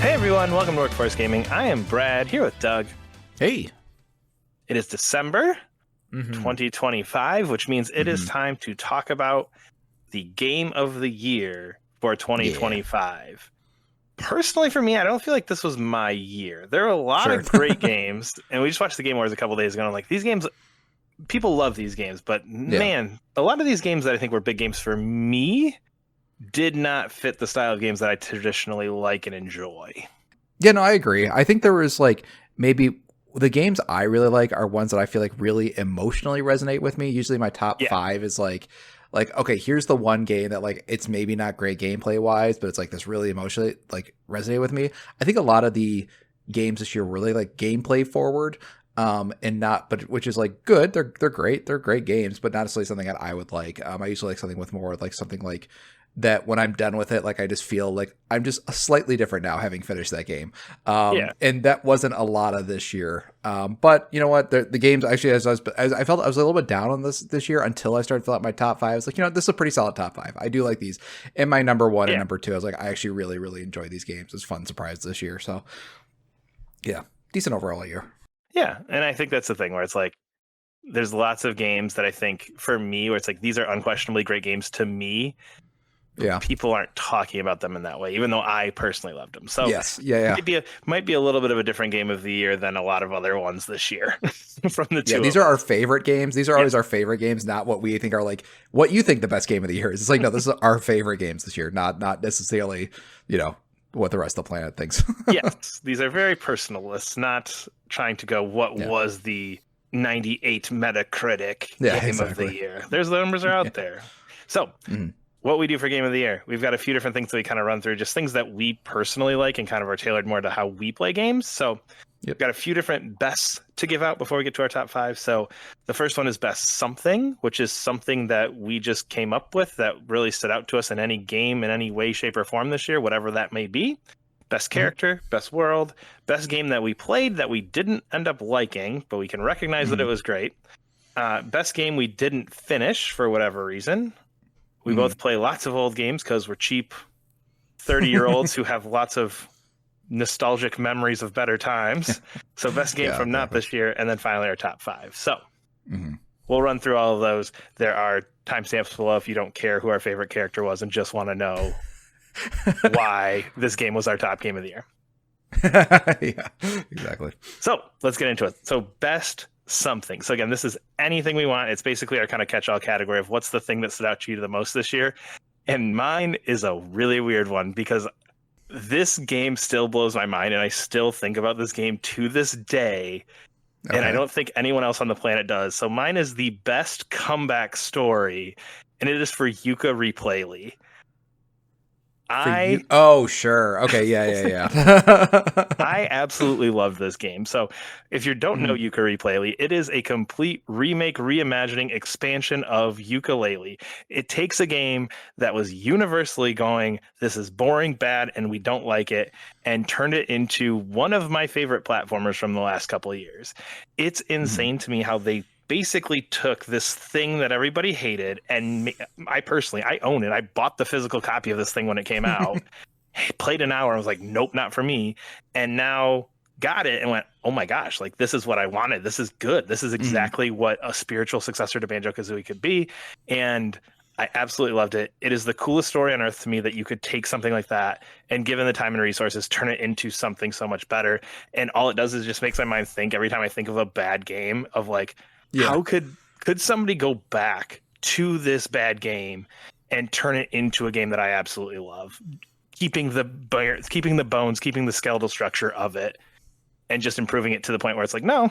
Hey everyone, welcome to Workforce Gaming. I am Brad, here with Doug. Hey. It is December 2025, which means it is time to talk about the game of the year for 2025. Personally, for me, I don't feel like this was my year. There are a lot of great games, and we just watched the Game Awards a couple days ago, and I'm like, these games, people love these games, but man, a lot of these games that I think were big games for me did not fit the style of games that I traditionally like and enjoy. Yeah, no, I agree. I think there was like maybe the games I really like are ones that I feel like really emotionally resonate with me. Usually my top 5 is like, okay, here's the one game that like it's maybe not great gameplay wise, but it's like this really emotionally like resonate with me. I think a lot of the games this year were really like gameplay forward. And not, but which is like good. They're great. They're great games, but not necessarily something that I would like. I usually like something with more like something like that when I'm done with it, like I just feel like I'm just slightly different now having finished that game. And that wasn't a lot of this year. But you know what? The games actually, as I felt I was a little bit down on this year until I started filling out my top 5. I was like, you know, this is a pretty solid top 5. I do like these. And my number 1 and number 2, I was like, I actually really, really enjoy these games. It's a fun surprise this year. So yeah, decent overall year. Yeah, and I think that's the thing where it's like, there's lots of games that I think for me where it's like, these are unquestionably great games to me. Yeah, people aren't talking about them in that way, even though I personally loved them. So yes, yeah, might be a little bit of a different game of the year than a lot of other ones this year from the two. Yeah, these are our favorite games. These are always our favorite games, not what we think are like what you think the best game of the year is. It's like, no, this is our favorite games this year, not necessarily, you know, what the rest of the planet thinks. Yes, these are very personal lists, not trying to go what was the 98 Metacritic game of the year. There's the numbers are out there. So what we do for game of the year, we've got a few different things that we kind of run through, just things that we personally like and kind of are tailored more to how we play games. So we've got a few different bests to give out before we get to our top 5. So the first one is best something, which is something that we just came up with that really stood out to us in any game in any way, shape, or form this year, whatever that may be. Best character, best world, best game that we played that we didn't end up liking, but we can recognize that it was great. Best game we didn't finish for whatever reason. We both play lots of old games because we're cheap 30-year-olds who have lots of nostalgic memories of better times. So best game from not this year, and then finally our top 5. So we'll run through all of those. There are timestamps below if you don't care who our favorite character was and just want to know why this game was our top game of the year. Yeah, exactly. So let's get into it. So best something. So again, this is anything we want. It's basically our kind of catch-all category of what's the thing that stood out to you the most this year. And mine is a really weird one because this game still blows my mind and I still think about this game to this day. Okay. And I don't think anyone else on the planet does. So mine is the best comeback story, and it is for Yuka Replayly. Oh, sure. Okay, yeah. I absolutely love this game. So if you don't know Yuka Replayly, it is a complete remake, reimagining, expansion of Yooka-Laylee. It takes a game that was universally going, this is boring, bad, and we don't like it, and turned it into one of my favorite platformers from the last couple of years. It's insane to me how they basically took this thing that everybody hated, and I own it. I bought the physical copy of this thing when it came out, played an hour, I was like, nope, not for me. And now got it and went, oh my gosh, like this is what I wanted. This is good. This is exactly what a spiritual successor to Banjo-Kazooie could be. And I absolutely loved it. It is the coolest story on earth to me that you could take something like that and, given the time and resources, turn it into something so much better. And all it does is just makes my mind think every time I think of a bad game of like, how could somebody go back to this bad game and turn it into a game that I absolutely love, keeping the bones, keeping the skeletal structure of it, and just improving it to the point where it's like, no,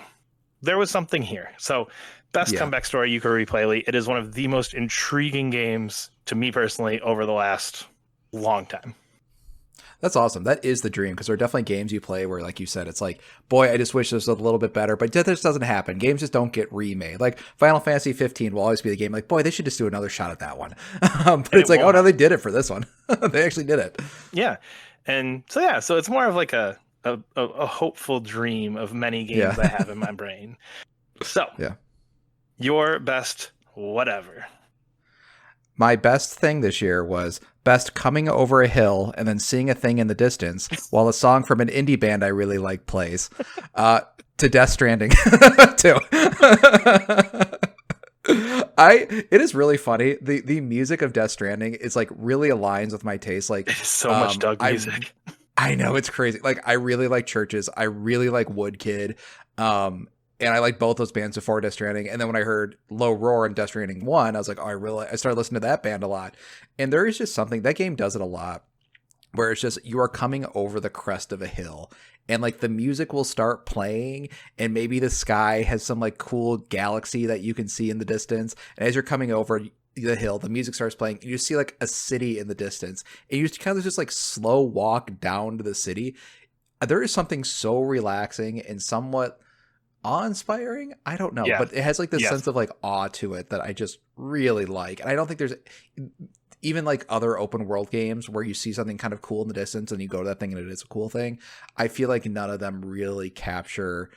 there was something here. So best comeback story, Yuka Replayly. It is one of the most intriguing games to me personally over the last long time. That's awesome. That is the dream, because there are definitely games you play where, like you said, it's like, boy, I just wish this was a little bit better, but this doesn't happen. Games just don't get remade. Like Final Fantasy 15 will always be the game like, boy, they should just do another shot at that one. But it's like, oh no, they did it for this one. They actually did it. Yeah. And so it's more of like a hopeful dream of many games I have in my brain. So your best whatever. My best thing this year was best coming over a hill and then seeing a thing in the distance while a song from an indie band I really like plays. To Death Stranding too. It is really funny. The music of Death Stranding is like really aligns with my taste. Like It is so much Doug music. I know, it's crazy. Like I really like Churches. I really like Woodkid. And I like both those bands before Death Stranding. And then when I heard Low Roar and Death Stranding 1, I was like, oh, I started listening to that band a lot. And there is just something, that game does it a lot, where it's just you are coming over the crest of a hill and like the music will start playing and maybe the sky has some like cool galaxy that you can see in the distance. And as you're coming over the hill, the music starts playing and you see like a city in the distance and you kind of just like slow walk down to the city. There is something so relaxing and somewhat awe-inspiring. I don't know, but it has like this sense of like awe to it that I just really like. And I don't think there's even like other open world games where you see something kind of cool in the distance and you go to that thing and it is a cool thing. I feel like none of them really capture,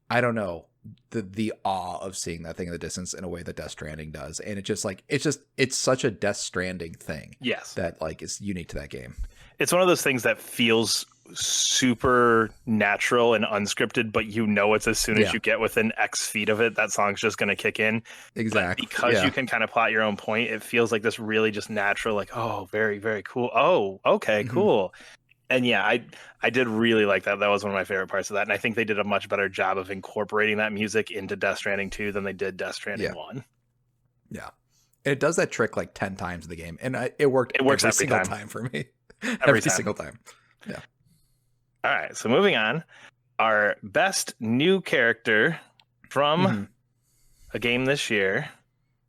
I don't know, the awe of seeing that thing in the distance in a way that Death Stranding does. And it's such a Death Stranding thing. Yes. That like is unique to that game. It's one of those things that feels super natural and unscripted, but you know it's as soon as you get within X feet of it, that song's just going to kick in. Exactly. But because you can kind of plot your own point, it feels like this really just natural, like, oh, very, very cool. Oh, okay, cool. And yeah, I did really like that. That was one of my favorite parts of that. And I think they did a much better job of incorporating that music into Death Stranding 2 than they did Death Stranding 1. Yeah. And it does that trick like 10 times in the game. And it works every single time for me. Every single time. Yeah. All right. So moving on, our best new character from a game this year.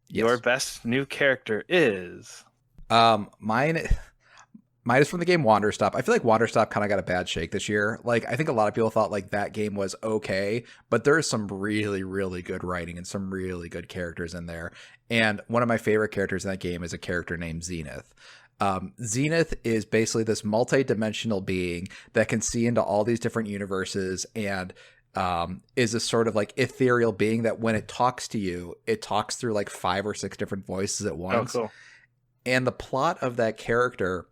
Yes. Your best new character is? Mine is from the game Wanderstop. I feel like Wanderstop kind of got a bad shake this year. Like, I think a lot of people thought like that game was okay, but there is some really, really good writing and some really good characters in there. And one of my favorite characters in that game is a character named Zenith. Zenith is basically this multi-dimensional being that can see into all these different universes and is a sort of like ethereal being that when it talks to you, it talks through like 5 or 6 different voices at once. Oh, cool. And the plot of that character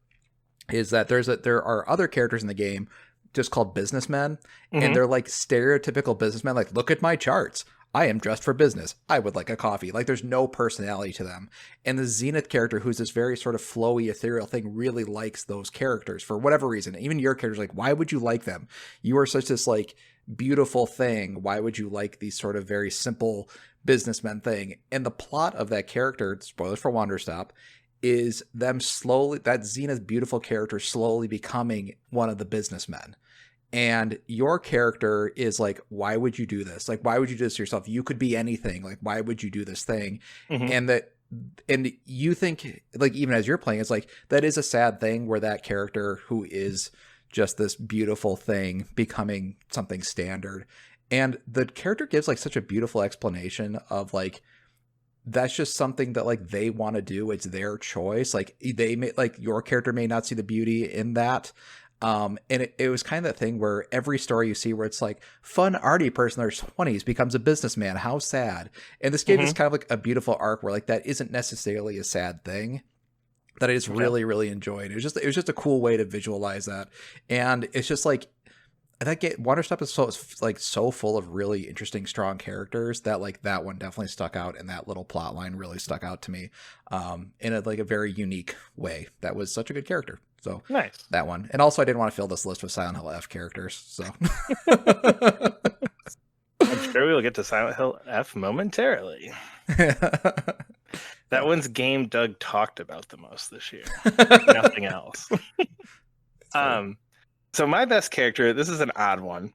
is that there are other characters in the game just called businessmen, and they're like stereotypical businessmen. Like, look at my charts. I am dressed for business. I would like a coffee. Like, there's no personality to them. And the Zenith character, who's this very sort of flowy, ethereal thing, really likes those characters for whatever reason. Even your character's like, why would you like them? You are such this like beautiful thing. Why would you like these sort of very simple businessmen thing? And the plot of that character, spoilers for Wanderstop, is them slowly, that Zenith beautiful character slowly becoming one of the businessmen. And your character is like, why would you do this? Like, why would you do this to yourself? You could be anything. Like, why would you do this thing? And you think, like, even as you're playing, it's like, that is a sad thing where that character who is just this beautiful thing becoming something standard. And the character gives like such a beautiful explanation of like, that's just something that like they want to do. It's their choice. Like they may, like your character may not see the beauty in that. And it was kind of that thing where every story you see where it's like fun, arty person in their 20s becomes a businessman. How sad. And this game is kind of like a beautiful arc where like that isn't necessarily a sad thing that I just really, really enjoyed. It was just a cool way to visualize that. And it's just like, that game, Wanderstop is so full of really interesting, strong characters that like that one definitely stuck out, and that little plot line really stuck out to me, in a very unique way. That was such a good character. So nice, that one. And also, I didn't want to fill this list with Silent Hill F characters. So I'm sure we'll get to Silent Hill F momentarily. That one's game Doug talked about the most this year. Nothing else. So my best character, this is an odd one.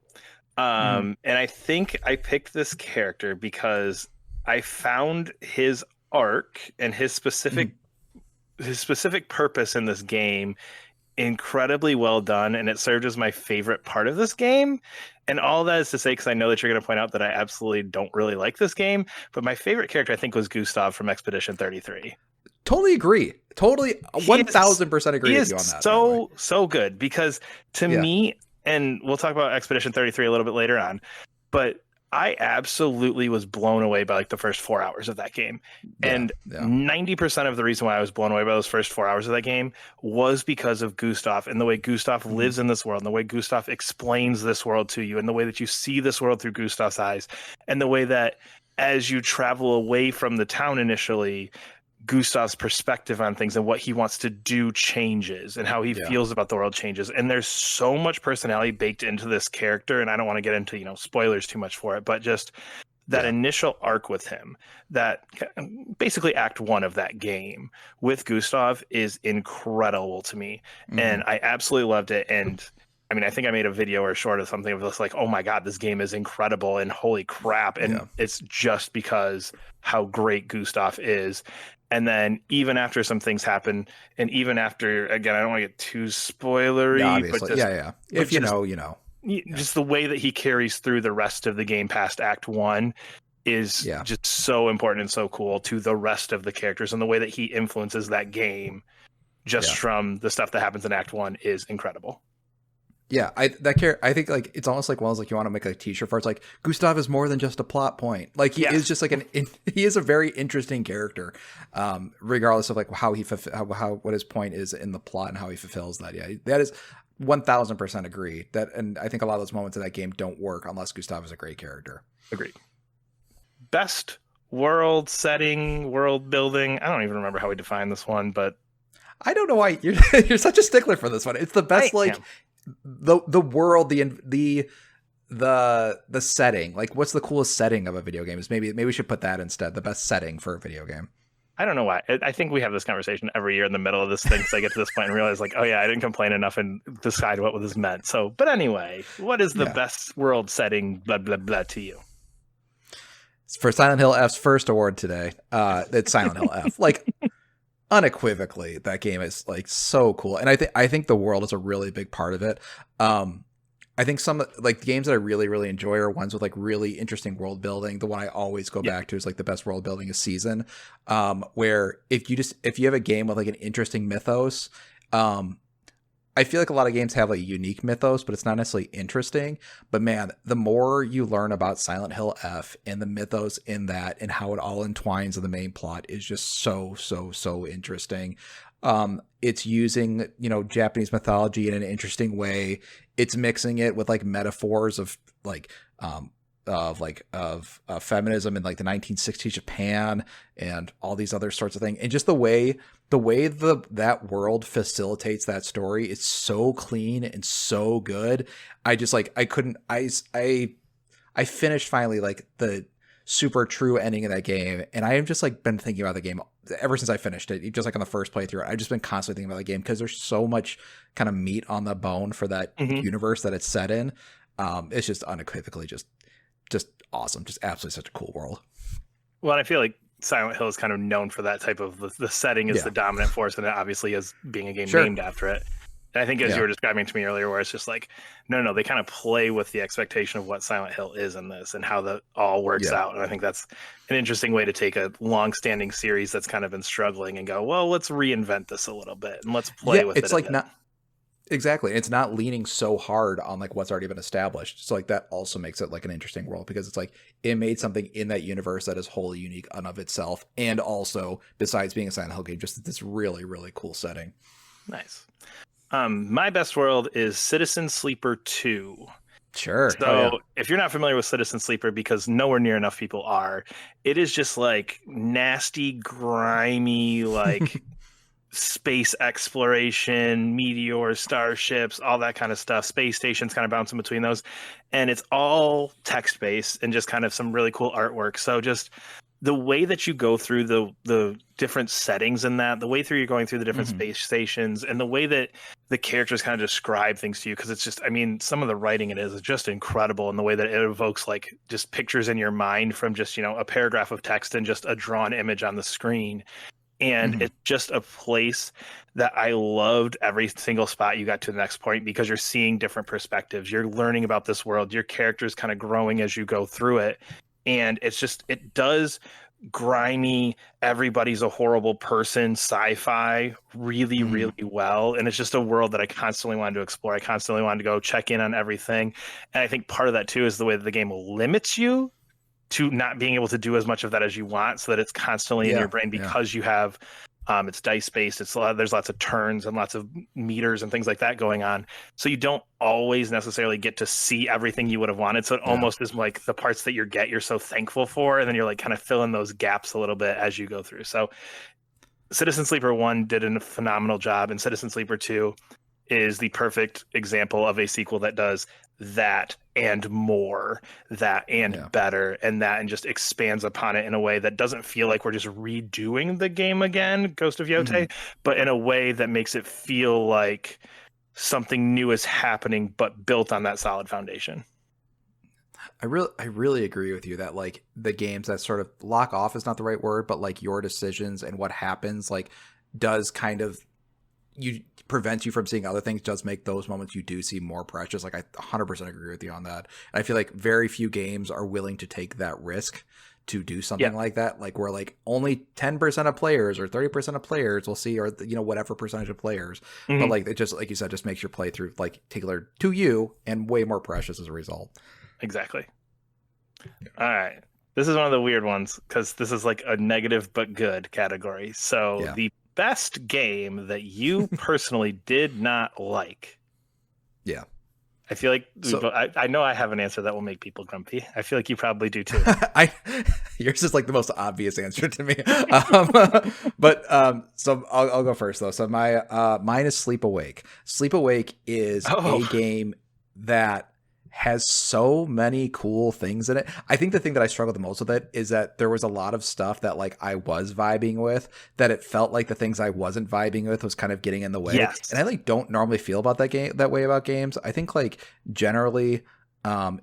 And I think I picked this character because I found his arc and his specific purpose in this game incredibly well done, and it served as my favorite part of this game. And all that is to say, because I know that you're going to point out that I absolutely don't really like this game, but my favorite character I think was Gustav from Expedition 33. Totally agree. Totally 1000% agree with you on that. So good, because to me, and we'll talk about Expedition 33 a little bit later on, but I absolutely was blown away by like the first 4 hours of that game. Yeah, And yeah, 90% of the reason why I was blown away by those first 4 hours of that game was because of Gustav and the way Gustav hmm lives in this world, and the way Gustav explains this world to you, and the way that you see this world through Gustav's eyes, and the way that as you travel away from the town initially, Gustav's perspective on things and what he wants to do changes, and how he yeah, feels about the world changes. And there's so much personality baked into this character. And I don't want to get into, spoilers too much for it, but just that yeah. initial arc with him, that basically act one of that game with Gustav, is incredible to me. hmm And I absolutely loved it. And I mean, I think I made a video or a short of something of this, like, oh my God, this game is incredible and holy crap. And Yeah, it's just because how great Gustav is. And then even after some things happen, and even after, again, I don't want to get too yeah. spoilery, but Obviously, just yeah, yeah. but If you just know, you know. Yeah, just the way that he carries through the rest of the game past Act One is yeah, just so important and so cool to the rest of the characters, and the way that he influences that game just yeah. from the stuff that happens in Act One is incredible. Yeah, I think like it's almost like like you want to make a T-shirt for it. It's like Gustav is more than just a plot point. Like he is Yes, just like he is a very interesting character, regardless of like how how what his point is in the plot and how he fulfills that. Yeah, that is 1000% agree. That, and I think a lot of those moments in that game don't work unless Gustav is a great character. agreed. Best world setting, world building. I don't even remember how we defined this one, but I don't know why you're you're such a stickler for this one. It's the I best like am. the world, the setting. Like what's the coolest setting of a video game? Is maybe we should put that instead. The best setting for a video game. I don't know why. I think we have this conversation every year in the middle of this thing. So I get to this point and realize, like, oh yeah, I didn't complain enough and decide what this meant. So, but anyway, what is the Yeah. best world setting? Blah blah blah to you. For Silent Hill F's first award today, it's Silent Hill F. Like unequivocally, that game is like so cool, and I think the world is a really big part of it. I think some like the games that I really enjoy are ones with like really interesting world building. The one I always go Yeah. back to is like the best world building is Season, where if you have a game with like an interesting mythos, I feel like a lot of games have a unique mythos, but it's not necessarily interesting. But man, the more you learn about Silent Hill F and the mythos in that and how it all entwines in the main plot is just so interesting. It's using, Japanese mythology in an interesting way. It's mixing it with like metaphors of feminism in like the 1960s Japan and all these other sorts of things. And just the way that world facilitates that story, it's so clean and so good. I just like I finished finally like the super true ending of that game, and I have just like been thinking about the game ever since I finished it. Just like on the first playthrough, I've just been constantly thinking about the game because there's so much kind of meat on the bone for that Hmm. universe that it's set in. It's just unequivocally just awesome, just absolutely such a cool world. Well, I feel like Silent Hill is kind of known for that type of the setting is Yeah, the dominant force, and it obviously is being a game sure. named after it. And I think, as you Yeah, were describing to me earlier, where it's just like, no, they kind of play with the expectation of what Silent Hill is in this and how that all works yeah, out. And I think that's an interesting way to take a long-standing series that's kind of been struggling and go, well, let's reinvent this a little bit and let's yeah. play with it It's a like bit. not exactly. It's not leaning so hard on like what's already been established. So like that also makes it like an interesting world because it's like it made something in that universe that is wholly unique on of itself, and also besides being a Silent Hill game, just this really cool setting. Nice. My best world is Citizen Sleeper 2. Sure. Oh yeah. So, if you're not familiar with Citizen Sleeper, because nowhere near enough people are, it is just like nasty, grimy, like space exploration, meteors, starships, all that kind of stuff. Space stations kind of bouncing between those. And it's all text based and just kind of some really cool artwork. So, just the way that you go through the different settings in that, the way through you're going through the different hmm space stations, and the way that the characters kind of describe things to you, because it's just, I mean, some of the writing it is just incredible, and the way that it evokes like just pictures in your mind from just, a paragraph of text and just a drawn image on the screen. And hmm it's just a place that I loved every single spot you got to the next point, because you're seeing different perspectives. You're learning about this world. Your character's kind of growing as you go through it. And it's just, it does grimy, everybody's a horrible person sci-fi really, Mhm. really well. And it's just a world that I constantly wanted to explore. I constantly wanted to go check in on everything. And I think part of that too is the way that the game limits you to not being able to do as much of that as you want, so that it's constantly in your Yeah, brain yeah, because you have it's dice based. There's lots of turns and lots of meters and things like that going on. So you don't always necessarily get to see everything you would have wanted. So it yeah. almost is like the parts that you're so thankful for, and then you're like kind of filling those gaps a little bit as you go through. So Citizen Sleeper 1 did a phenomenal job, and Citizen Sleeper 2 is the perfect example of a sequel that does that and more, that and Yeah. better, and that and just expands upon it in a way that doesn't feel like we're just redoing the game again, Ghost of Mhm. Yotei, but in a way that makes it feel like something new is happening, but built on that solid foundation. I really agree with you that like the games that sort of lock off is not the right word, but like your decisions and what happens like does kind of you prevents you from seeing other things, does make those moments you do see more precious. Like I 100% agree with you on that. And I feel like very few games are willing to take that risk to do Yeah. something like that. Like where like only 10% of players or 30% of players will see, or whatever percentage of players. But Hmm. like it just, like you said, just makes your playthrough like tailored to you and way more precious as a result. Exactly. All right. This is one of the weird ones because this is like a negative but good category. So Yeah. the best game that you personally did not like. Yeah. I feel like So I know I have an answer that will make people grumpy. I feel like you probably do too. I yours is like the most obvious answer to me. But so I'll go first though. So mine is Sleep Awake. Sleep Awake is Oh, a game that has so many cool things in it. I think the thing that I struggled the most with it is that there was a lot of stuff that like I was vibing with, that it felt like the things I wasn't vibing with was kind of getting in the way. yes. And I like don't normally feel about that way about games. I think like generally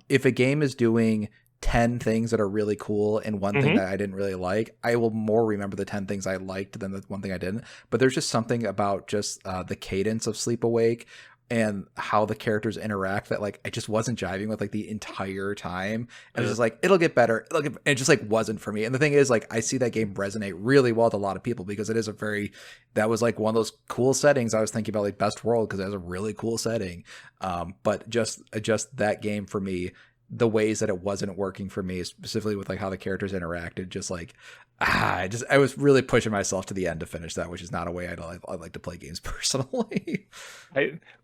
if a game is doing 10 things that are really cool and one thing Hmm. that I didn't really like, I will more remember the 10 things I liked than the one thing I didn't. But there's just something about just the cadence of Sleep Awake and how the characters interact that like I just wasn't jiving with like the entire time. And it's just like it'll get better. And it just like wasn't for me. And the thing is like I see that game resonate really well with a lot of people because it is a very that was like one of those cool settings. I was thinking about like Best World because it has a really cool setting. But just that game for me, the ways that it wasn't working for me, specifically with like how the characters interacted, just like I was really pushing myself to the end to finish that, which is not a way I like to play games personally.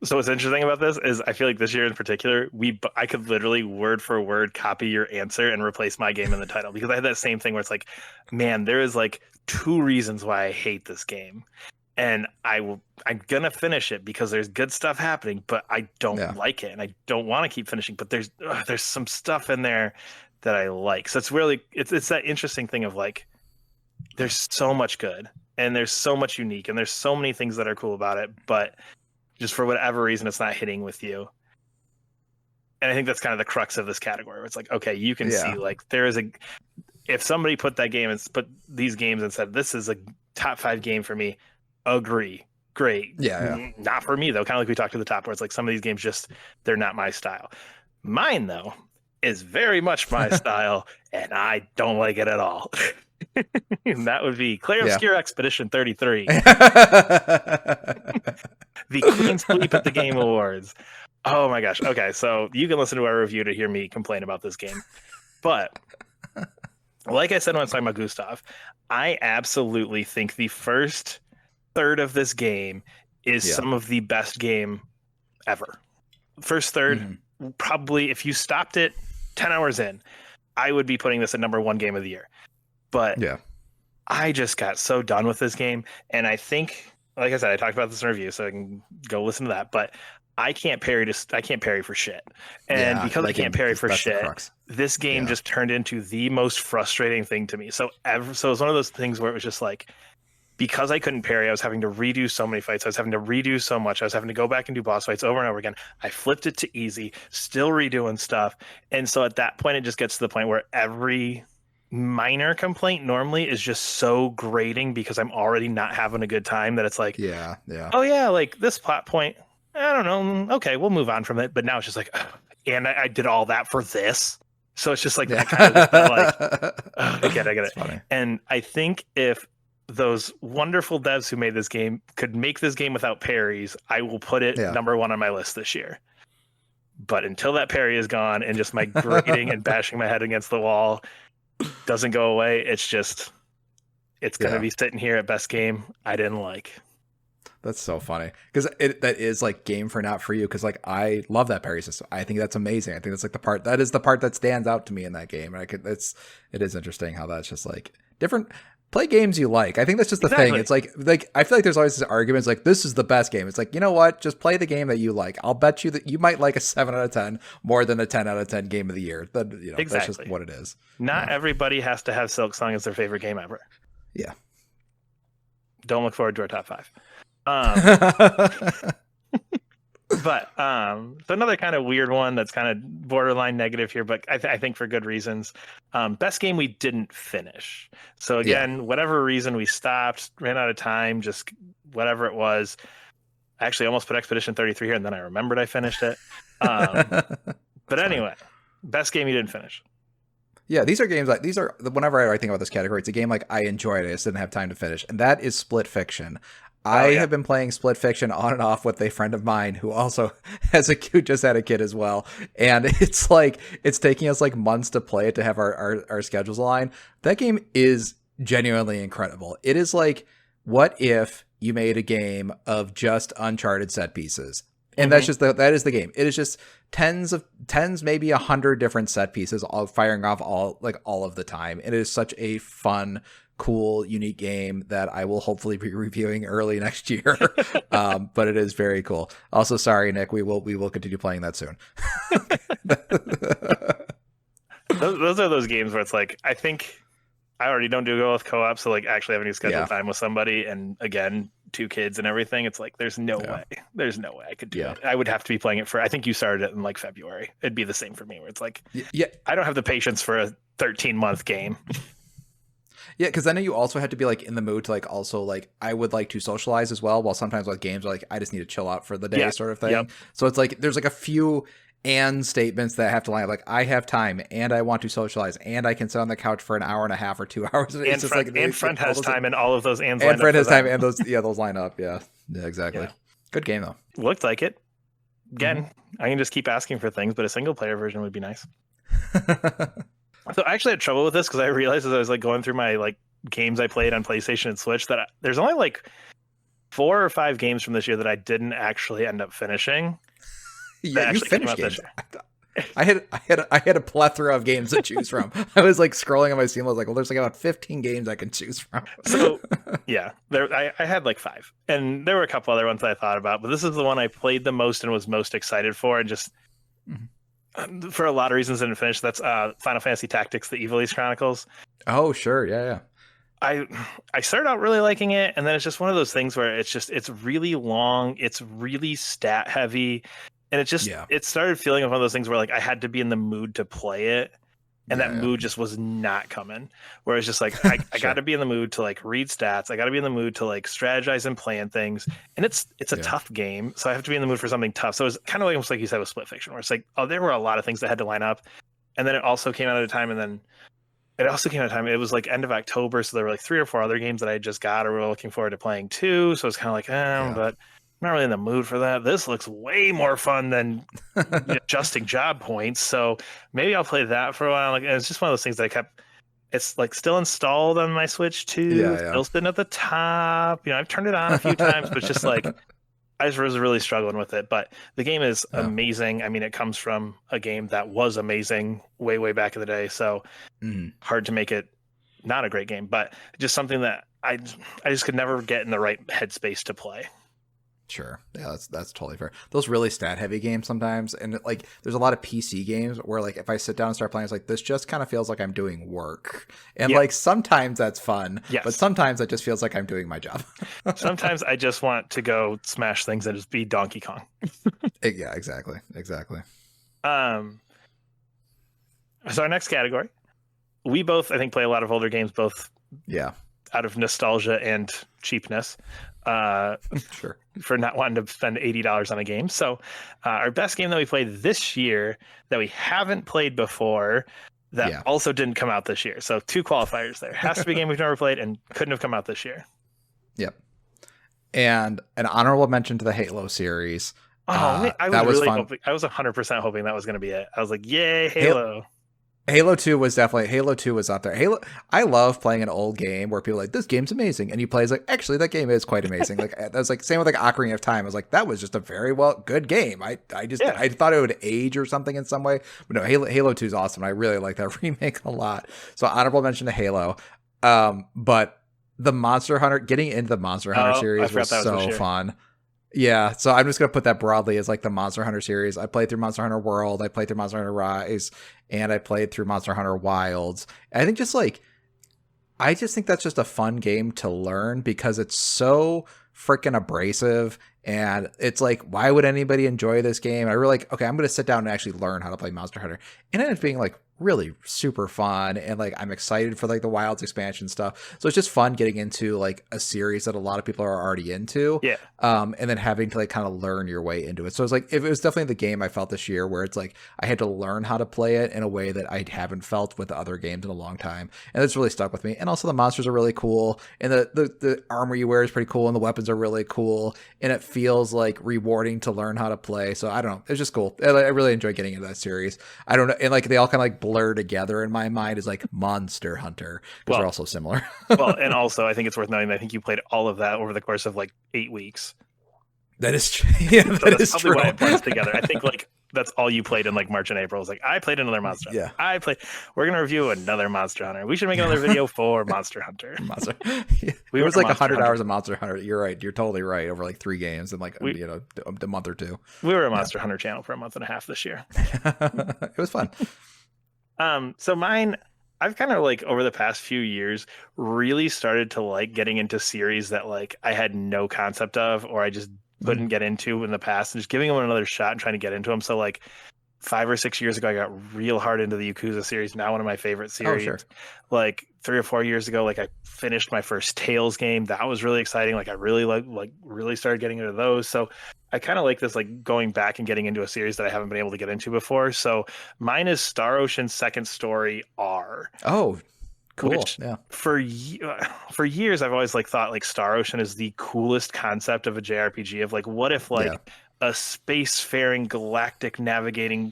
So what's interesting about this is I feel like this year in particular, I could literally word for word copy your answer and replace my game in the title because I had that same thing where it's like, man, there is like two reasons why I hate this game. And I'm gonna finish it because there's good stuff happening, but I don't Yeah, like it and I don't want to keep finishing. But there's some stuff in there that I like. So it's really it's that interesting thing of like there's so much good and there's so much unique and there's so many things that are cool about it, but just for whatever reason it's not hitting with you. And I think that's kind of the crux of this category where it's like, okay, you can see yeah, like there is a if somebody put that game and put these games and said this is a top 5 game for me, agree. Great. yeah, Not for me though. Kind of like we talked to the top where it's like some of these games just they're not my style. Mine though is very much my yeah. style and I don't like it at all. And that would be Clair Yeah. Obscure Expedition 33, the Clean Sweep at the Game Awards. Oh my gosh. Okay, so you can listen to our review to hear me complain about this game. But like I said when I was talking about Gustav, I absolutely think the first third of this game is Yeah. some of the best game ever. First third, Mhm. probably if you stopped it 10 hours in, I would be putting this at number 1 game of the year. But Yeah. I just got so done with this game. And I think, like I said, I talked about this in review, so I can go listen to that. But I can't parry for shit. And Yeah. because I That can't game, parry for that's the shit, crux. this game Yeah. just turned into the most frustrating thing to me. So it was one of those things where it was just like, because I couldn't parry, I was having to redo so many fights. I was having to redo so much. I was having to go back and do boss fights over and over again. I flipped it to easy, still redoing stuff. And so at that point, it just gets to the point where every minor complaint normally is just so grating because I'm already not having a good time that it's like, Yeah. Yeah. oh yeah, like this plot point, I don't know. Okay, we'll move on from it. But now it's just like, ugh, and I did all that for this. So it's just like that kind of just that, like, I get it. It's funny. And I think if those wonderful devs who made this game could make this game without parries, I will put it number 1 on my list this year. But until that parry is gone and just my grating and bashing my head against the wall doesn't go away, it's going to be sitting here at best game I didn't like. That's so funny because that is like game for not for you. Because like I love that parry system. I think that's amazing. I think that's like the part that stands out to me in that game. And it is interesting how that's just like different. Play games you like. I think that's just the thing. It's like I feel like there's always this arguments like this is the best game. It's like, you know what? Just play the game that you like. I'll bet you that you might like a 7 out of 10 more than a 10 out of 10 game of the year. That's just what it is. Not everybody has to have Silksong as their favorite game ever. Yeah. Don't look forward to our top 5. But so another kind of weird one that's kind of borderline negative here, but I think for good reasons. Best game we didn't finish. So again, whatever reason we stopped, ran out of time, just whatever it was. I actually almost put Expedition 33 here, and then I remembered I finished it. But anyway, best game you didn't finish. Yeah, these are games whenever I think about this category, it's a game like I enjoyed it, I just didn't have time to finish, and that is Split Fiction. I have been playing Split Fiction on and off with a friend of mine who also just had a kid as well. And it's like, it's taking us like months to play it to have our schedules align. That game is genuinely incredible. It is like, what if you made a game of just Uncharted set pieces? And that is the game. It is just tens, maybe 100 different set pieces, all firing off all of the time. And it is such a fun, cool, unique game that I will hopefully be reviewing early next year. But it is very cool. Also, sorry, Nick, we will continue playing that soon. those are those games where it's like, I think I already don't do go with co-op, so like actually having to schedule time with somebody, and again, 2 kids and everything, it's like there's no way I could do it. I would have to be playing it for, I think you started it in like February. It'd be the same for me, where it's like, I don't have the patience for a 13-month game. Yeah, because then you also had to be like in the mood to like also like I would like to socialize as well. While sometimes with games like I just need to chill out for the day sort of thing. Yep. So it's like there's like a few and statements that have to line up. Like I have time and I want to socialize and I can sit on the couch for an hour and a half or 2 hours. It's just like friend has time and all of those ands. And friend has time and those line up. Yeah, exactly. Yeah. Good game though. Looked like it. Again, I can just keep asking for things, but a single player version would be nice. So I actually had trouble with this because I realized as I was like going through my like games I played on PlayStation and Switch that there's only like 4 or 5 games from this year that I didn't actually end up finishing. Yeah, you finished games. I had a plethora of games to choose from. I was like scrolling on my Steam. I was like, well, there's like about 15 games I can choose from. So yeah, I had like 5, and there were a couple other ones that I thought about, but this is the one I played the most and was most excited for, and just. For a lot of reasons didn't finish. That's Final Fantasy Tactics: The Evilise Chronicles. Oh sure, yeah. I started out really liking it, and then it's just one of those things where it's really long, it's really stat heavy, and it started feeling like one of those things where like I had to be in the mood to play it, and that mood just was not coming. Where it's just like I got to be in the mood to like read stats, I got to be in the mood to like strategize and plan things, and it's a tough game, so I have to be in the mood for something tough. So it was kind of almost like you said with Split Fiction, where it's like, oh, there were a lot of things that had to line up, and then it also came out at a time, it was like end of October, so there were like 3 or 4 other games that I just got or were looking forward to playing too. So it's kind of like, but I'm not really in the mood for that. This looks way more fun than adjusting job points. So maybe I'll play that for a while. Like, and it's just one of those things that it's like still installed on my Switch too. Still sitting at the top. I've turned it on a few times, but it's just like, I was really struggling with it. But the game is amazing. I mean, it comes from a game that was amazing way, way back in the day. So hard to make it not a great game, but just something that I just could never get in the right headspace to play. Sure. Yeah, that's totally fair. Those really stat heavy games sometimes, and like there's a lot of PC games where like if I sit down and start playing, it's like this just kind of feels like I'm doing work. And like sometimes that's fun, but sometimes it just feels like I'm doing my job. Sometimes I just want to go smash things and just be Donkey Kong. Yeah, exactly. So our next category, we both I think play a lot of older games, both out of nostalgia and cheapness. Sure. For not wanting to spend $80 on a game. So our best game that we played this year that we haven't played before that also didn't come out this year. So 2 qualifiers there. Has to be a game we've never played and couldn't have come out this year. Yep. And an honorable mention to the Halo series. Oh, I was really hoping. I was 100% hoping that was going to be it. I was like, yay, Halo. Halo 2 was up there. I love playing an old game where people are like, this game's amazing. And you play, it's like, actually, that game is quite amazing. Like, that was like, same with like Ocarina of Time. I was like, that was just a very good game. I thought it would age or something in some way. But no, Halo 2 is awesome. I really like that remake a lot. So honorable mention to Halo. But the Monster Hunter, getting into the Monster Hunter series was so fun. Yeah, so I'm just going to put that broadly as like the Monster Hunter series. I played through Monster Hunter World, I played through Monster Hunter Rise, and I played through Monster Hunter Wilds. And I think I just think that's just a fun game to learn because it's so freaking abrasive. And it's like, why would anybody enjoy this game? I really like, okay, I'm going to sit down and actually learn how to play Monster Hunter. And it ends up being like really super fun. And like, I'm excited for like the Wilds expansion stuff. So it's just fun getting into like a series that a lot of people are already into. Yeah. And then having to like kind of learn your way into it. So it's like, if it was definitely the game I felt this year where it's like, I had to learn how to play it in a way that I haven't felt with other games in a long time. And it's really stuck with me. And also the monsters are really cool. And the armor you wear is pretty cool. And the weapons are really cool. And it feels like rewarding to learn how to play. So I don't know. It's just cool. I really enjoy getting into that series. I don't know. And like, they all kind of like blur together in my mind as like Monster Hunter because they're also similar. Well, and also I think it's worth noting that I think you played all of that over the course of like 8 weeks. That is true. Yeah, so that's probably true. Why it blends together. I think like that's all you played in like March and April. It's like I played another Monster Hunter. Yeah. We're gonna review another Monster Hunter. We should make another video for Monster Hunter. Yeah. It was like 100 hours of Monster Hunter. You're right. You're totally right. Over like 3 games in like a month or 2. We were a Monster Hunter channel for a month and a half this year. It was fun. So mine, I've kind of like over the past few years really started to like getting into series that like I had no concept of or I just couldn't get into in the past and just giving them another shot and trying to get into them. So like 5 or 6 years ago, I got real hard into the Yakuza series. Now one of my favorite series. Oh, sure. Like 3 or 4 years ago, like I finished my first Tales game. That was really exciting. Like I really really started getting into those. So I kind of like this, like going back and getting into a series that I haven't been able to get into before. So mine is Star Ocean Second Story R. Oh, cool. Which, yeah. For years, I've always like thought like Star Ocean is the coolest concept of a JRPG. Of like, what if like a spacefaring galactic navigating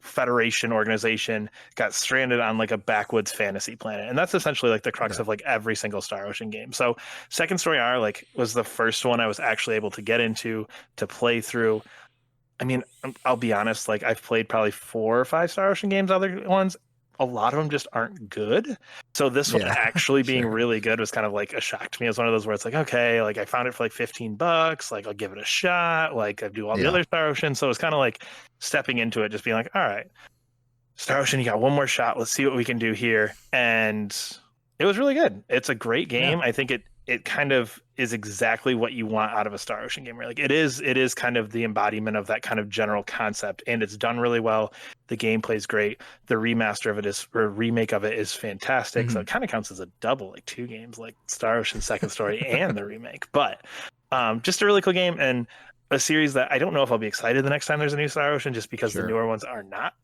Federation organization got stranded on like a backwoods fantasy planet, and that's essentially like the crux of like every single Star Ocean game. So Second Story R like was the first one I was actually able to get into to play through. I mean, I'll be honest, like I've played probably 4 or 5 Star Ocean games, other ones. A lot of them just aren't good. So this one actually being really good was kind of like a shock to me. It was one of those where it's like, okay, like I found it for like $15, like I'll give it a shot. Like I do all the other Star Ocean. So it's kind of like stepping into it, just being like, all right, Star Ocean, you got one more shot. Let's see what we can do here. And it was really good. It's a great game. I think it kind of is exactly what you want out of a Star Ocean game. Right? Like it is kind of the embodiment of that kind of general concept, and it's done really well. The gameplay is great. The remaster of it remake of it is fantastic. Mm-hmm. So it kind of counts as a double, like 2 games, like Star Ocean Second Story and the remake. But just a really cool game and a series that I don't know if I'll be excited the next time there's a new Star Ocean, just because the newer ones are not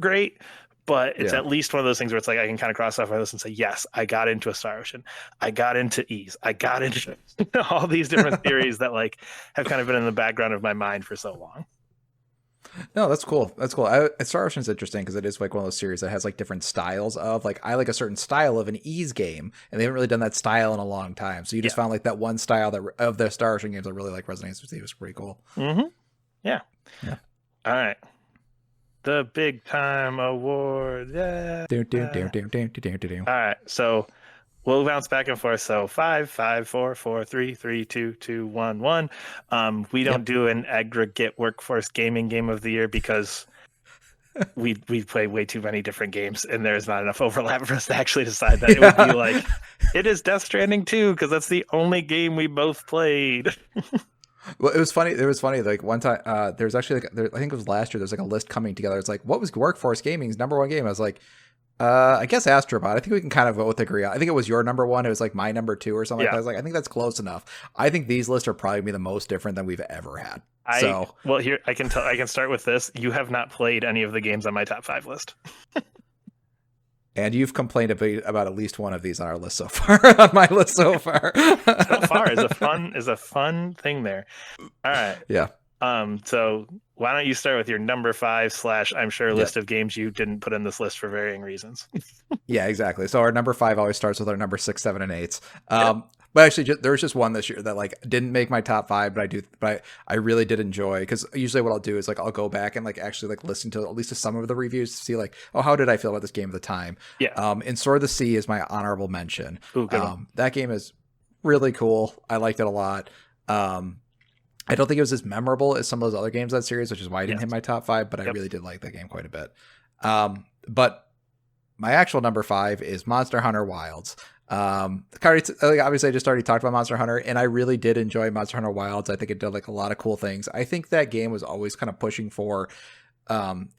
great. But it's at least one of those things where it's like I can kind of cross off my list and say, yes, I got into a Star Ocean. I got into Ys. I got into all these different theories that like have kind of been in the background of my mind for so long. No, that's cool. That's cool. Star Ocean's interesting because it is like one of those series that has like different styles of like, I like a certain style of an Ys game, and they haven't really done that style in a long time. So you just found like that one style that of the Star Ocean games that really like resonates with you. It was pretty cool. Mm-hmm. Yeah. All right. The big time award. Yeah. All right. So we'll bounce back and forth. So 5, 5, 4, 4, 3, 3, 2, 2, 1, 1. We don't do an aggregate workforce gaming game of the year because we play way too many different games and there's not enough overlap for us to actually decide that. It would be like, it is Death Stranding 2 because that's the only game we both played. Well, it was funny. Like one time, there's actually I think it was last year. There's like a list coming together. It's like, what was Workforce Gaming's #1 game? I was like, I guess Astrobot. I think we can kind of both agree. I think it was your number one. It was like my number two or something like that. I was like, I think that's close enough. I think these lists are probably be the most different than we've ever had. Well, here I can tell. I can start with this. You have not played any of the games on my top 5 list. And you've complained about at least one of these on our list so far. On my list so far. So far is a fun thing there. All right. Yeah. So why don't you start with your number 5 / I'm sure list of games you didn't put in this list for varying reasons. Yeah, exactly. So our number 5 always starts with our number 6, 7, and 8. But actually, there was just one this year that like didn't make my top 5, but I really did enjoy, because usually what I'll do is like I'll go back and like actually like listen to at least to some of the reviews to see like, oh, how did I feel about this game at the time? Yeah. And Sword of the Sea is my honorable mention. Ooh, good one. That game is really cool. I liked it a lot. I don't think it was as memorable as some of those other games in that series, which is why I didn't hit my top 5, but I really did like that game quite a bit. But my actual number 5 is Monster Hunter Wilds. Obviously I just already talked about Monster Hunter, and I really did enjoy Monster Hunter Wilds. I think it did like a lot of cool things. I think that game was always kind of pushing for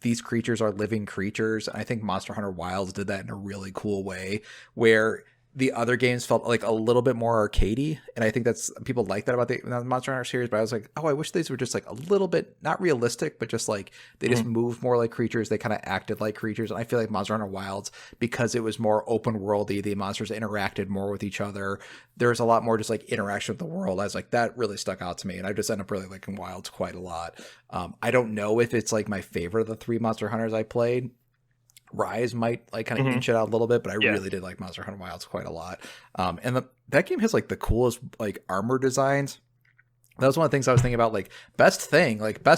these creatures are living creatures. I think Monster Hunter Wilds did that in a really cool way, where the other games felt like a little bit more arcadey, and I think that's people like that about the Monster Hunter series. But I was like, oh, I wish these were just like a little bit not realistic, but just like they just moved more like creatures. They kind of acted like creatures, and I feel like Monster Hunter Wilds, because it was more open worldy, the monsters interacted more with each other. There's a lot more just like interaction with the world. I was like, that really stuck out to me, and I just ended up really liking Wilds quite a lot. I don't know if it's like my favorite of the 3 Monster Hunters I played. Rise might like kind of inch it out a little bit, but I really did like Monster Hunter Wilds quite a lot. And that game has like the coolest like armor designs. That was one of the things I was thinking about, like best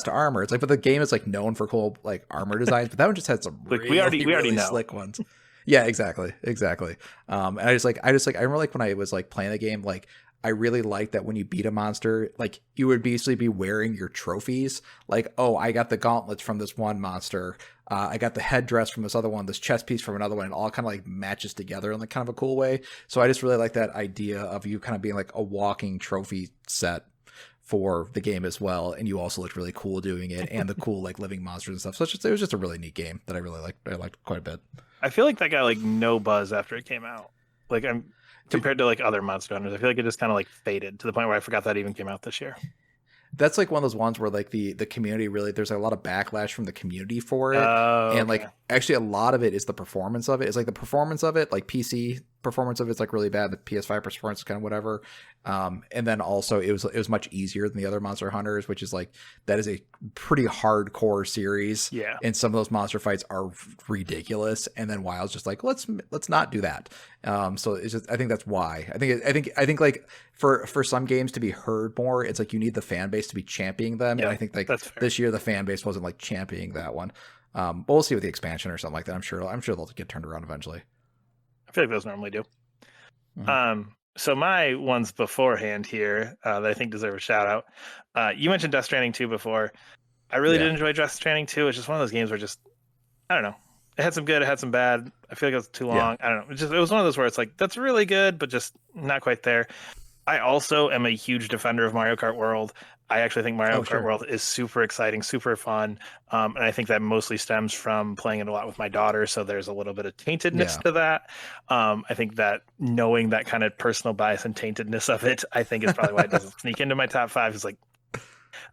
armor. It's like, but the game is like known for cool like armor designs, but that one just had some like really, we already know slick ones. Yeah, exactly. And I remember like when I was like playing the game, like I really liked that when you beat a monster, like you would basically be wearing your trophies. Like, oh, I got the gauntlets from this one monster. I got the headdress from this other one, this chest piece from another one, and all kind of like matches together in like kind of a cool way. So I just really like that idea of you kind of being like a walking trophy set for the game as well. And you also looked really cool doing it, and the cool like living monsters and stuff. So it was just a really neat game that I really liked. I liked quite a bit. I feel like that got like no buzz after it came out. Like compared to like other Monster Hunters, I feel like it just kind of like faded to the point where I forgot that even came out this year. That's like one of those ones where like the community really, there's a lot of backlash from the community for it. And like actually a lot of it is the performance of it. It's like the performance of it, like PC performance of it's like really bad. The PS5 performance is kind of whatever. And then also it was much easier than the other Monster Hunters, which is like, that is a pretty hardcore series. Yeah. And some of those monster fights are ridiculous. And then WoW's just like, let's not do that. So it's just, I think that's why. I think like for some games to be heard more, it's like you need the fan base to be championing them. Yeah, and I think like this year the fan base wasn't like championing that one. But we'll see with the expansion or something like that. I'm sure they'll get turned around eventually. I feel like those normally do. So my ones beforehand here that I think deserve a shout out. You mentioned Death Stranding 2 before. I really did enjoy Death Stranding 2. It's just one of those games where just, I don't know. It had some good, it had some bad. I feel like it was too long. Yeah. I don't know. It was one of those where it's like, that's really good, but just not quite there. I also am a huge defender of Mario Kart World. I actually think Mario Kart World is super exciting, super fun. And I think that mostly stems from playing it a lot with my daughter. So there's a little bit of taintedness to that. I think that knowing that kind of personal bias and taintedness of it, I think is probably why it doesn't sneak into my top 5. It's like,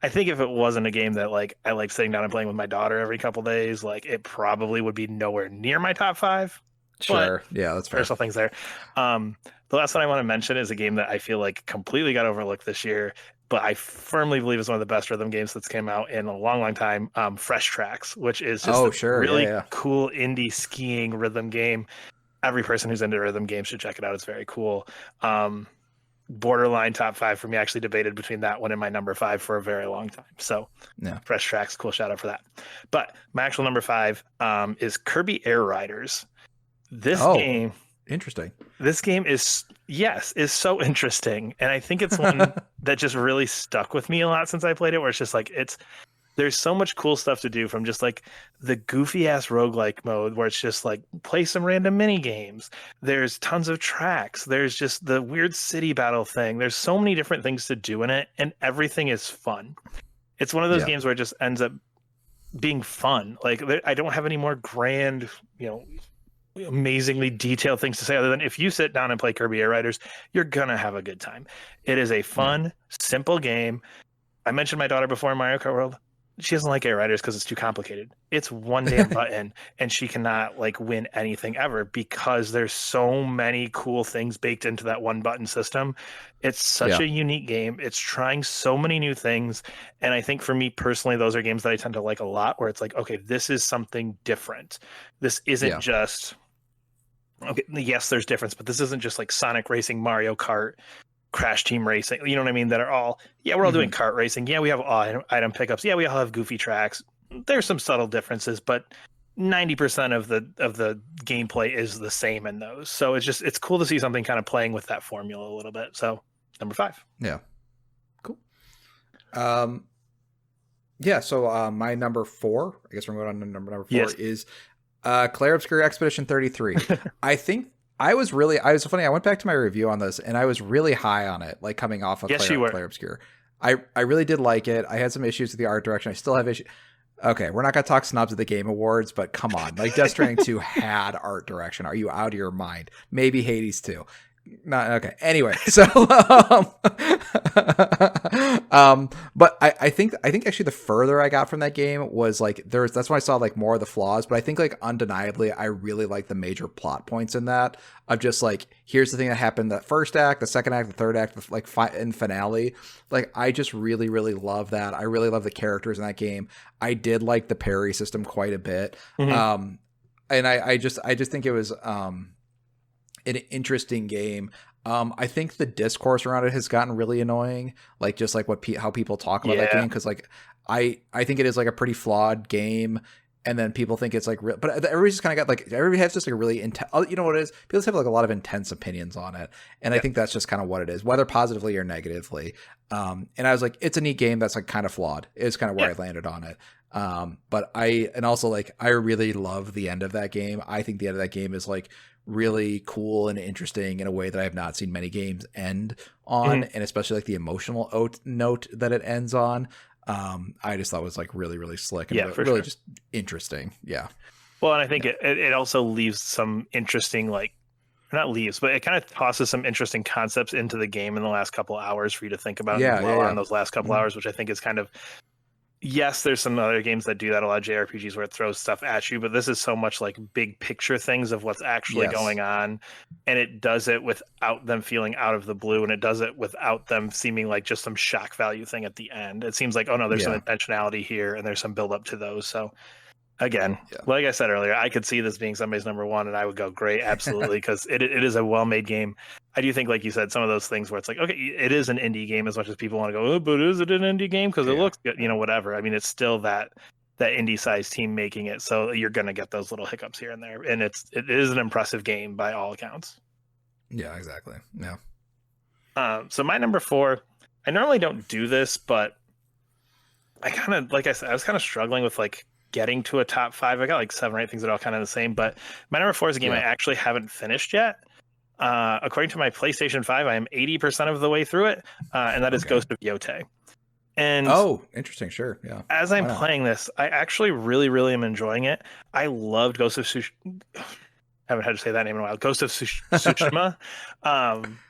I think if it wasn't a game that like I like sitting down and playing with my daughter every couple days, like it probably would be nowhere near my top 5. Sure. Yeah, that's fair. Personal things there. The last one I want to mention is a game that I feel like completely got overlooked this year, but I firmly believe is one of the best rhythm games that's came out in a long, long time. Fresh Tracks, which is just a really cool indie skiing rhythm game. Every person who's into rhythm games should check it out. It's very cool. Borderline top 5 for me. I actually debated between that one and my number 5 for a very long time. So Fresh Tracks, cool shout out for that. But my actual number 5 is Kirby Air Riders. This game, interesting. This game is so interesting, and I think it's one that just really stuck with me a lot since I played it. Where it's just like there's so much cool stuff to do, from just like the goofy ass roguelike mode where it's just like play some random mini games. There's tons of tracks. There's just the weird city battle thing. There's so many different things to do in it, and everything is fun. It's one of those games where it just ends up being fun. Like I don't have any more grand, amazingly detailed things to say other than if you sit down and play Kirby Air Riders, you're gonna have a good time. It is a Yeah. fun, simple game. I mentioned my daughter before in Mario Kart World. She doesn't like Air Riders because it's too complicated. It's one damn button, and she cannot like win anything ever because there's so many cool things baked into that one button system. It's such Yeah. a unique game. It's trying so many new things, and I think for me personally, those are games that I tend to like a lot. Where it's like, okay, this is something different. This isn't Yeah. just okay. Yes, there's difference, but this isn't just like Sonic Racing, Mario Kart, Crash Team Racing, you know what I mean? That are all, yeah, we're all doing Hmm. kart racing. Yeah, we have item pickups. Yeah, we all have goofy tracks. There's some subtle differences, but 90% of the gameplay is the same in those. So it's cool to see something kind of playing with that formula a little bit. So number 5. Yeah. Cool. Um, yeah. So my number 4, I guess we're going on to number 4 Yes. is Clair Obscur Expedition 33. I think I was funny. I went back to my review on this and I was really high on it, like coming off of Yes, you were. Clair Obscur. I really did like it. I had some issues with the art direction. I still have issues. Okay, we're not going to talk snubs at the Game Awards, but come on. Like, Death Stranding 2 had art direction. Are you out of your mind? Maybe Hades 2. Not okay. Anyway, so but I think actually the further I got from that game was like that's when I saw like more of the flaws, but I think like undeniably I really like the major plot points in that of just like here's the thing that happened the first act, the second act, the third act, the like and finale. Like I just really love that. I really love the characters in that game. I did like the parry system quite a bit. Mm-hmm. And I just think it was an interesting game. I think the discourse around it has gotten really annoying, like just like how people talk about that game, because like I think it is like a pretty flawed game, and then people think it's like real, but everybody's just kind of got like everybody has just like a really intense. You know what it is? People just have like a lot of intense opinions on it, and I think that's just kind of what it is, whether positively or negatively. And I was like, it's a neat game that's like kind of flawed. Is kind of where I landed on it. But I really love the end of that game. I think the end of that game is like really cool and interesting in a way that I have not seen many games end on, and especially like the emotional note that it ends on. I just thought was like really slick and really just interesting. Yeah. Well, and I think it also leaves some interesting like not leaves, but it kind of tosses some interesting concepts into the game in the last couple of hours for you to think about and dwell on those last couple hours, which I think is kind of yes, there's some other games that do that, a lot of JRPGs where it throws stuff at you, but this is so much like big picture things of what's actually going on. And it does it without them feeling out of the blue, and it does it without them seeming like just some shock value thing at the end. It seems like, oh no, there's some intentionality here and there's some build up to those. So again, like I said earlier, I could see this being somebody's number 1 and I would go great, absolutely, because it is a well-made game. I do think, like you said, some of those things where it's like, okay, it is an indie game as much as people want to go, oh, but is it an indie game? Because it looks good, you know, whatever. I mean, it's still that indie-sized team making it, so you're going to get those little hiccups here and there. And it is an impressive game by all accounts. Yeah, exactly. Yeah. So my number 4, I normally don't do this, but I kind of, like I said, I was kind of struggling with like getting to a top 5. I got like 7 or 8 things that are all kind of the same, but my number 4 is a game I actually haven't finished yet. According to my PlayStation 5, I am 80% of the way through it, and that is Ghost of Yotei. And interesting. Sure. Yeah. As I'm playing this, I actually really am enjoying it. I loved Ghost of Tsushima. Haven't had to say that name in a while. Ghost of Tsushima.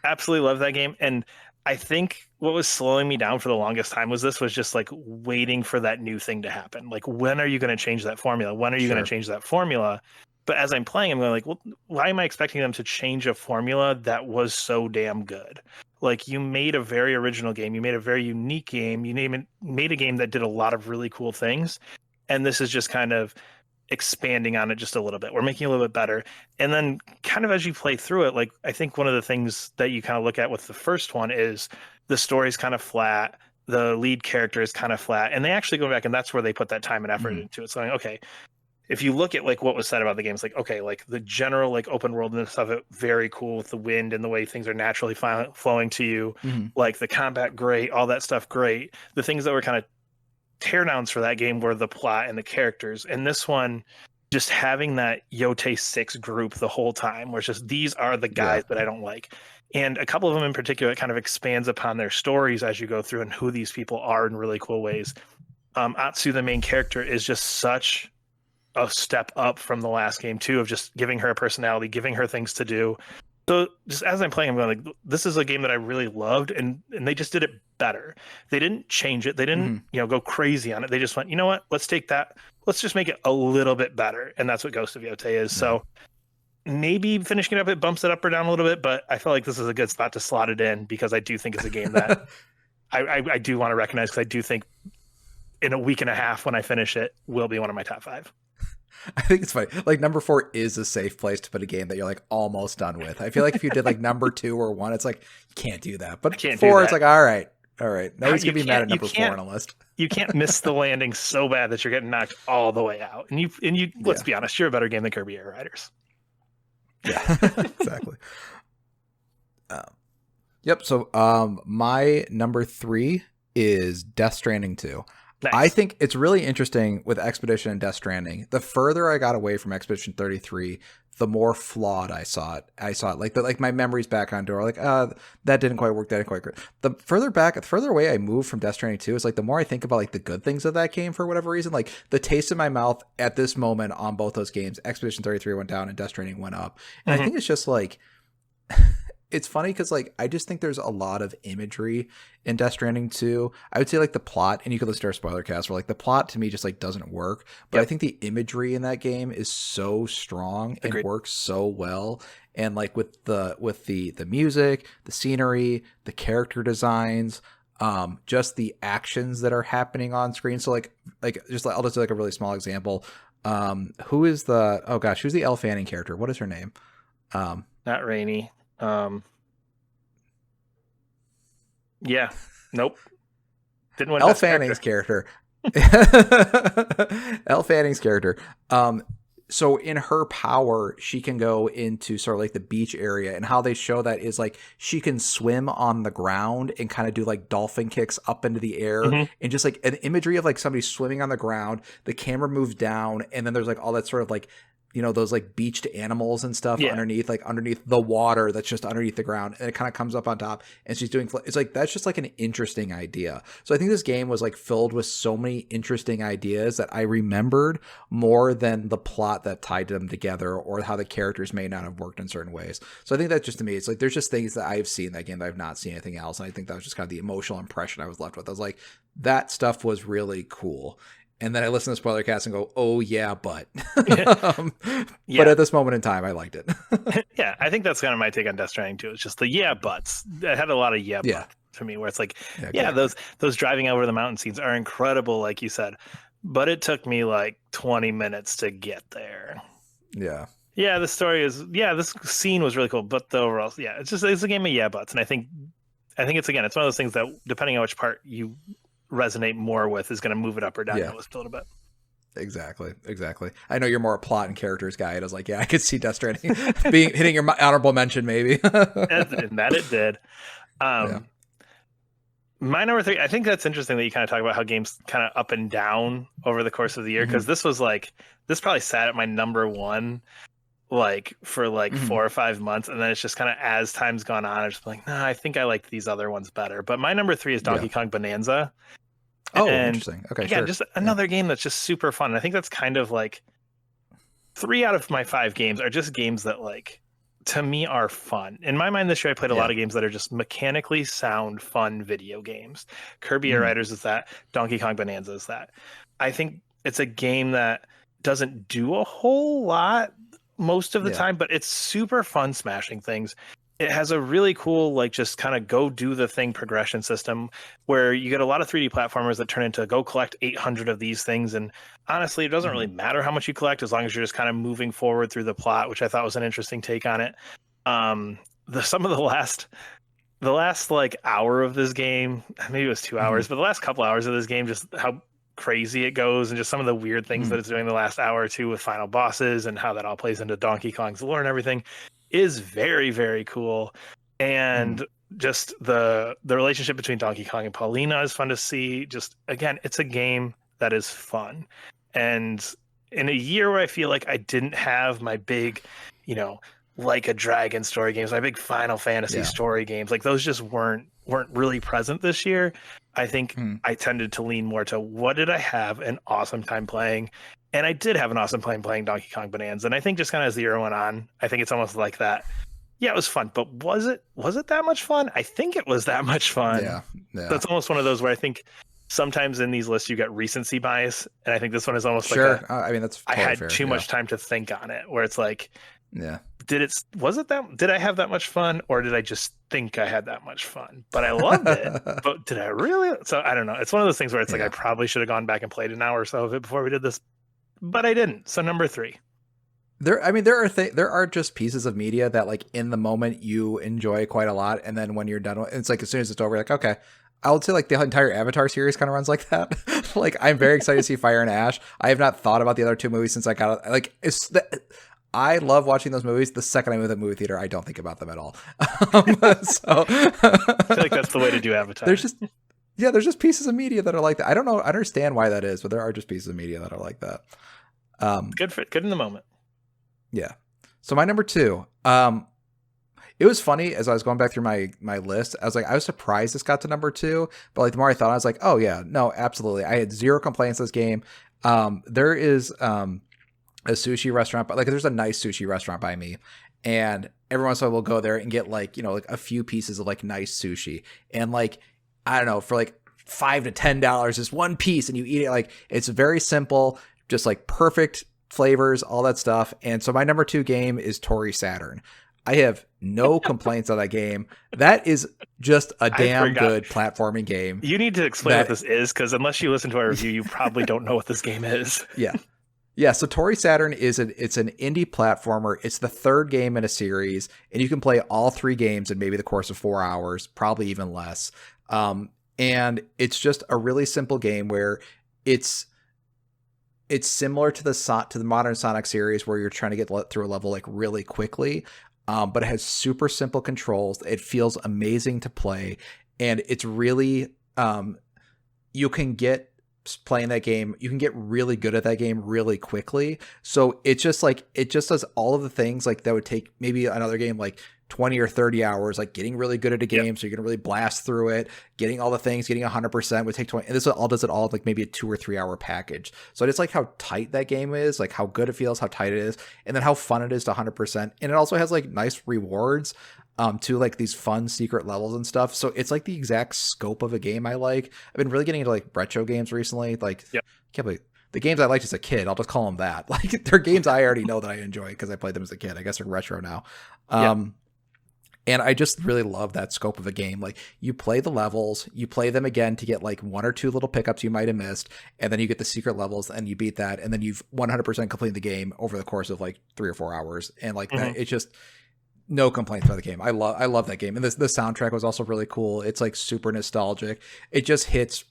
Absolutely love that game. And I think what was slowing me down for the longest time was just like waiting for that new thing to happen. Like, when are you going to change that formula? When are you going to change that formula? But as I'm playing, I'm going like, well, why am I expecting them to change a formula that was so damn good? Like, you made a very original game. You made a very unique game. You made a game that did a lot of really cool things. And this is just kind of expanding on it just a little bit. We're making it a little bit better. And then kind of as you play through it, like, I think one of the things that you kind of look at with the first one is the story's kind of flat. The lead character is kind of flat. And they actually go back, and that's where they put that time and effort into it. So, like, okay, if you look at like what was said about the game, it's like, okay, like the general like open worldness of it, very cool with the wind and the way things are naturally flowing to you. Like the combat, great, all that stuff, great. The things that were kind of teardowns for that game were the plot and the characters. And this one, just having that Yotei 6 group the whole time, where it's just, these are the guys that I don't like. And a couple of them in particular, it kind of expands upon their stories as you go through and who these people are in really cool ways. Atsu, the main character, is just such a step up from the last game too, of just giving her a personality, giving her things to do. So just as I'm playing, I'm going like, this is a game that I really loved, and they just did it better. They didn't change it. They didn't, Mhm. go crazy on it. They just went, you know what? Let's take that. Let's just make it a little bit better, and that's what Ghost of Yotei is. Yeah. So maybe finishing it up, it bumps it up or down a little bit, but I feel like this is a good spot to slot it in because I do think it's a game that I do want to recognize, because I do think in a week and a half when I finish it will be one of my top 5. I think it's funny. Like number 4 is a safe place to put a game that you're like almost done with. I feel like if you did like number 2 or 1, it's like you can't do that. But 4, it's like all right. Nobody's gonna be mad at number 4 on a list. You can't miss the landing so bad that you're getting knocked all the way out. And you let's be honest, you're a better game than Kirby Air Riders. Yeah, exactly. Yep. So my number 3 is Death Stranding 2. Nice. I think it's really interesting with Expedition and Death Stranding. The further I got away from Expedition 33, the more flawed I saw it. Like my memories back onto are like, that didn't quite work. That didn't quite work. The further away I move from Death Stranding 2 is like the more I think about like the good things of that game for whatever reason. Like the taste in my mouth at this moment on both those games, Expedition 33 went down and Death Stranding went up. And I think it's just like, it's funny because like I just think there's a lot of imagery in Death Stranding 2. I would say like the plot, and you could listen to our spoiler cast, where like the plot to me just like doesn't work. But I think the imagery in that game is so strong and works so well. And like with the music, the scenery, the character designs, just the actions that are happening on screen. So like just like I'll just do like a really small example. Who's the Elle Fanning character? What is her name? Not Rainy. Yeah. Nope. Didn't win. Elle Fanning's character. Elle Fanning's character. So in her power, she can go into sort of like the beach area, and how they show that is like she can swim on the ground and kind of do like dolphin kicks up into the air, and just like an imagery of like somebody swimming on the ground. The camera moves down, and then there's like all that sort of like, you know, those like beached animals and stuff underneath the water that's just underneath the ground, and it kind of comes up on top, and she's doing it's like that's just like an interesting idea. So I think this game was like filled with so many interesting ideas that I remembered more than the plot that tied them together, or how the characters may not have worked in certain ways. So I think that just, to me, it's like there's just things that I've seen in that game that I've not seen anything else, and I think that was just kind of the emotional impression I was left with. I was like, that stuff was really cool. And then I listen to spoiler cast and go, oh yeah, but but at this moment in time, I liked it. Yeah, I think that's kind of my take on Death Stranding too. It's just the buts. It had a lot of buts to me, where it's like, those driving over the mountain scenes are incredible, like you said, but it took me like 20 minutes to get there. Yeah, the story is, this scene was really cool, but the overall, it's a game of buts. And I think it's one of those things that, depending on which part you resonate more with, is going to move it up or down the list a little bit. Exactly. I know you're more a plot and characters guy. I was like, I could see Death Stranding hitting your honorable mention, maybe. And that it did. My number 3, I think that's interesting that you kind of talk about how games kind of up and down over the course of the year, because this probably sat at my number 1 like for like 4 or 5 months, and then it's just kind of, as time's gone on, I'm just like, nah, I think I like these other ones better. But my number 3 is Donkey Kong Bonanza. Oh, interesting. Okay, sure. Just another game that's just super fun. And I think that's kind of like 3 out of my 5 games are just games that, like, to me, are fun. In my mind, this year I played a lot of games that are just mechanically sound, fun video games. Kirby Air Riders is that. Donkey Kong Bonanza is that. I think it's a game that doesn't do a whole lot most of the time, but it's super fun smashing things. It has a really cool, like, just kind of go do the thing progression system, where you get a lot of 3D platformers that turn into go collect 800 of these things. And honestly, it doesn't really matter how much you collect, as long as you're just kind of moving forward through the plot, which I thought was an interesting take on it. Some of the last like hour of this game, maybe it was 2 hours, but the last couple hours of this game, just how crazy it goes, and just some of the weird things that it's doing the last hour or two with final bosses, and how that all plays into Donkey Kong's lore and everything, is very, very cool. And just the relationship between Donkey Kong and Paulina is fun to see. Just, again, it's a game that is fun. And in a year where I feel like I didn't have my big, like a Dragon story games, my big Final Fantasy story games, like those just weren't really present this year. I think I tended to lean more to, what did I have an awesome time playing? And I did have an awesome time playing Donkey Kong Bonanza. And I think just kind of as the year went on, I think it's almost like that. Yeah, it was fun, but was it that much fun? I think it was that much fun. Yeah. That's almost one of those where I think sometimes in these lists you get recency bias, and I think this one is almost sure. like I mean, that's I totally had fair. too much time to think on it, where it's like, Yeah. did I have that much fun, or did I just think I had that much fun? But I loved it. But did I really? So I don't know. It's one of those things where it's like I probably should have gone back and played an hour or so of it before we did this, but I didn't. So number 3. There are just pieces of media that like in the moment you enjoy quite a lot, and then when you're done, it's like as soon as it's over, like okay. I would say like the entire Avatar series kind of runs like that. Like I'm very excited to see Fire and Ash. I have not thought about the other 2 movies since I got like I love watching those movies. The second I move to the movie theater, I don't think about them at all. So I feel like that's the way to do Avatar. There's just pieces of media that are like that. I don't know. I understand why that is, but there are just pieces of media that are like that. Good in the moment. Yeah. So my number 2, it was funny as I was going back through my list. I was surprised this got to number 2, but like the more I thought, I was like, oh yeah, no, absolutely. I had 0 complaints this game. There is a sushi restaurant, but like there's a nice sushi restaurant by me, and every once in a while we'll go there and get like, you know, like a few pieces of like nice sushi, and like I don't know, for like $5 to $10 is one piece, and you eat it. Like it's very simple, just like perfect flavors, all that stuff. And so my number 2 game is Tori Saturn. I have no complaints on that game. That is just a damn good platforming game. You need to explain what this is, because unless you listen to our review, you probably don't know what this game is. Yeah. Yeah, so Tori Saturn it's an indie platformer. It's the 3rd game in a series, and you can play all 3 games in maybe the course of 4 hours, probably even less. And it's just a really simple game where it's similar to the modern Sonic series, where you're trying to get through a level like really quickly. But it has super simple controls. It feels amazing to play, and it's really you can get playing that game, you can get really good at that game really quickly. So it just does all of the things like that would take maybe another game like 20 or 30 hours, like getting really good at a game. Yep. So you're going to really blast through it, getting all the things, getting 100% would take 20. And this all does it all like maybe a 2 or 3 hour package. So I just like how tight that game is, like how good it feels, how tight it is, and then how fun it is to 100%. And it also has like nice rewards to like these fun secret levels and stuff. So it's like the exact scope of a game I like. I've been really getting into like retro games recently. Like, I can't believe the games I liked as a kid, I'll just call them that. Like they're games I already know that I enjoy because I played them as a kid. I guess they're retro now. And I just really love that scope of a game. Like you play the levels, you play them again to get like 1 or 2 little pickups you might have missed. And then you get the secret levels and you beat that. And then you've 100% completed the game over the course of like 3 or 4 hours. And like that, it's just no complaints about the game. I love that game. And the soundtrack was also really cool. It's like super nostalgic. It just hits,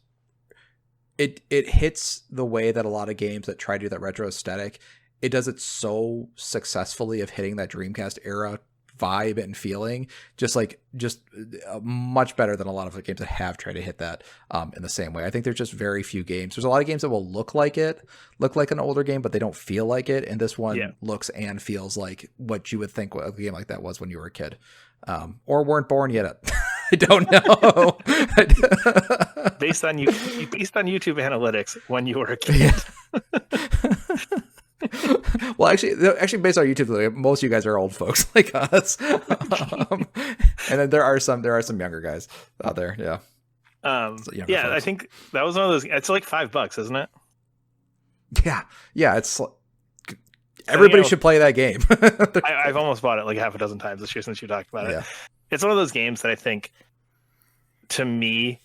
it hits the way that a lot of games that try to do that retro aesthetic, it does it so successfully of hitting that Dreamcast era vibe and feeling, just much better than a lot of the games that have tried to hit that in the same way. I think there's just very few games. There's a lot of games that will look like an older game, but they don't feel like it. And this one looks and feels like what you would think a game like that was when you were a kid, or weren't born yet. I don't know. based on YouTube analytics, when you were a kid. Well, actually, based on YouTube, most of you guys are old folks like us, and then there are some younger guys out there. Yeah, folks. I think that was one of those. It's like $5, isn't it? Yeah. It's everybody should play that game. I've almost bought it like half a dozen times this year since you talked about it. Yeah. It's one of those games that I think, to me,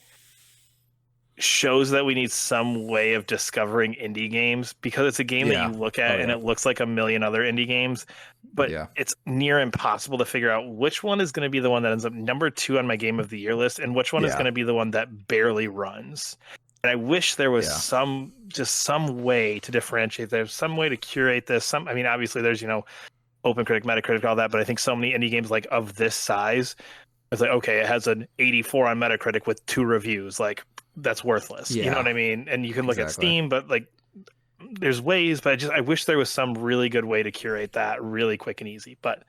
shows that we need some way of discovering indie games, because it's a game that you look at and it looks like a million other indie games, but it's near impossible to figure out which one is going to be the one that ends up number 2 on my game of the year list and which one is going to be the one that barely runs. And I wish there was some way to differentiate. There's some way to curate this. Obviously there's, OpenCritic, Metacritic, all that, but I think so many indie games like of this size, it's like, okay, it has an 84 on Metacritic with 2 reviews. Like, that's worthless. You know what I mean? And you can look at Steam, but like there's ways, but I wish there was some really good way to curate that really quick and easy. But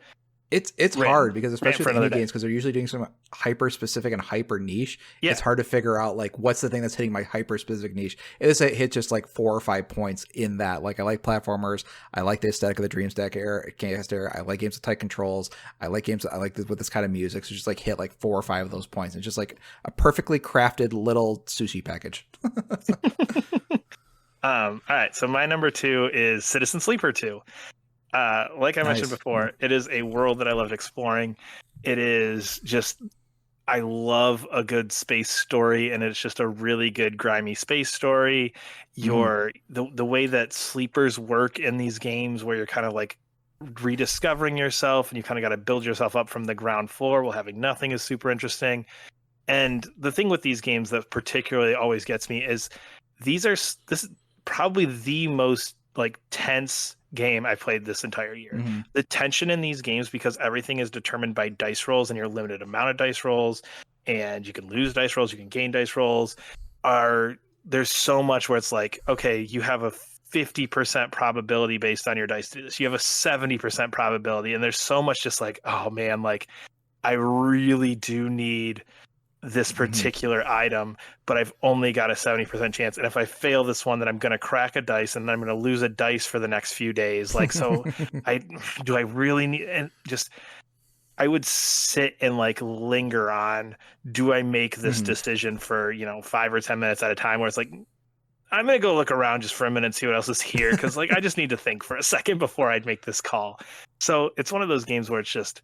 It's Written. hard because especially for with another indie day. games, because they're usually doing some hyper specific and hyper niche. Yeah. It's hard to figure out like what's the thing that's hitting my hyper specific niche. It hit just like 4 or 5 points in that. Like I like platformers. I like the aesthetic of the Dream Stack era. I like games with tight controls. I like games I like this, with this kind of music. So just like hit like 4 or 5 of those points. It's just like a perfectly crafted little sushi package. All right. So my number 2 is Citizen Sleeper 2. Like I mentioned before, it is a world that I loved exploring. It is just, I love a good space story, and it's just a really good grimy space story. The way that sleepers work in these games, where you're kind of like rediscovering yourself, and you kind of got to build yourself up from the ground floor while having nothing, is super interesting. And the thing with these games that particularly always gets me is this is probably the most like tense game I played this entire year. Mm-hmm. The tension in these games, because everything is determined by dice rolls and your limited amount of dice rolls, and you can lose dice rolls, you can gain dice rolls, there's so much where it's like, okay, you have a 50% probability based on your dice to do this. You have a 70% probability, and there's so much just like, oh man, like I really do need this particular item, but I've only got a 70% chance. And if I fail this one, then I'm going to crack a dice and then I'm going to lose a dice for the next few days. Like, so I really need, and just, I would sit and like linger on, do I make this decision for, 5 or 10 minutes at a time, where it's like, I'm going to go look around just for a minute and see what else is here. Cause like, I just need to think for a second before I'd make this call. So it's one of those games where it's just,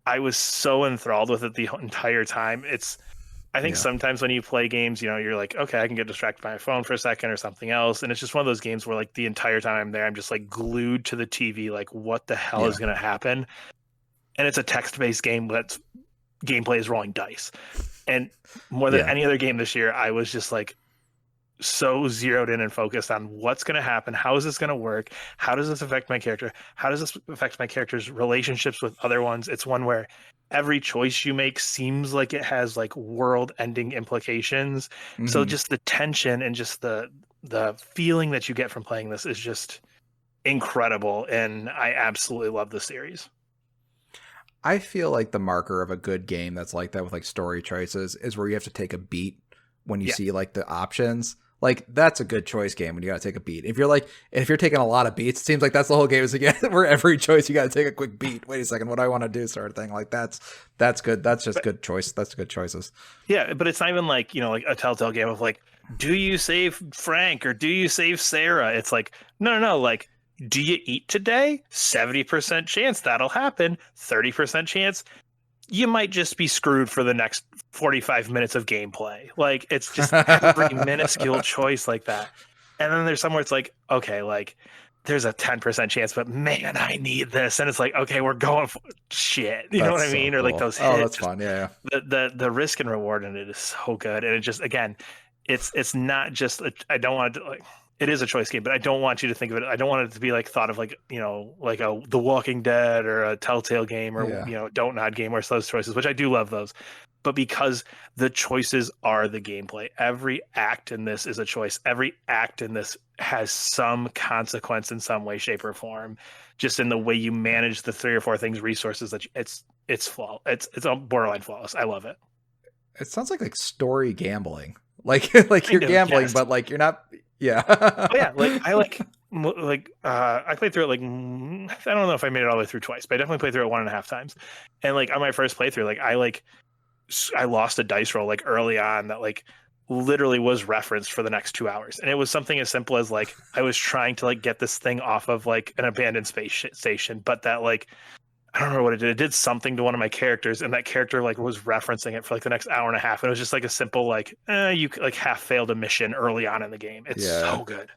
I was so enthralled with it the entire time. I think sometimes when you play games, you're like, okay, I can get distracted by my phone for a second or something else. And it's just one of those games where like the entire time I'm there, I'm just like glued to the TV, like what the hell is going to happen? And it's a text-based game that's gameplay is rolling dice. And more than any other game this year, I was just like so zeroed in and focused on what's going to happen. How is this going to work? How does this affect my character? How does this affect my character's relationships with other ones? It's one where every choice you make seems like it has like world ending implications. So just the tension and just the feeling that you get from playing this is just incredible. And I absolutely love the series. I feel like the marker of a good game that's like that with like story choices is where you have to take a beat when you see like the options. Like that's a good choice game when you got to take a beat. If you're taking a lot of beats, it seems like that's the whole game is again where every choice you got to take a quick beat. Wait a second, what do I want to do? Sort of thing. Like that's good. That's just good choice. That's good choices. Yeah, but it's not even like like a Telltale game of like, do you save Frank or do you save Sarah? It's like no. Like, do you eat today? 70% chance that'll happen. 30% chance you might just be screwed for the next 45 minutes of gameplay. Like, it's just every minuscule choice like that. And then there's somewhere it's like, okay, like there's a 10% chance, but man, I need this. And it's like, okay, we're going for shit. You know what I mean? So or like cool. those hits. Oh, that's fun. Yeah. The risk and reward in it is so good. And it just, again, it's not just, I don't want to like, it is a choice game, but I don't want you to think of it. I don't want it to be like thought of like, like The Walking Dead or a Telltale game or, Don't Nod game, where it's those choices, which I do love those. But because the choices are the gameplay, every act in this is a choice. Every act in this has some consequence in some way, shape, or form, just in the way you manage the 3 or 4 things, resources that it's flawless. It's borderline flawless. I love it. It sounds like story gambling. Like you're gambling, yes. But like you're not. Yeah. Oh, yeah. Like I played through it like, I don't know if I made it all the way through twice, but I definitely played through it 1.5 times. And like on my first playthrough, like I lost a dice roll like early on that like literally was referenced for the next 2 hours. And it was something as simple as like, I was trying to like get this thing off of like an abandoned space station, but that like, I don't remember what it did. It did something to one of my characters, and that character like was referencing it for like the next hour and a half. And it was just like a simple like, you like half failed a mission early on in the game. It's so good.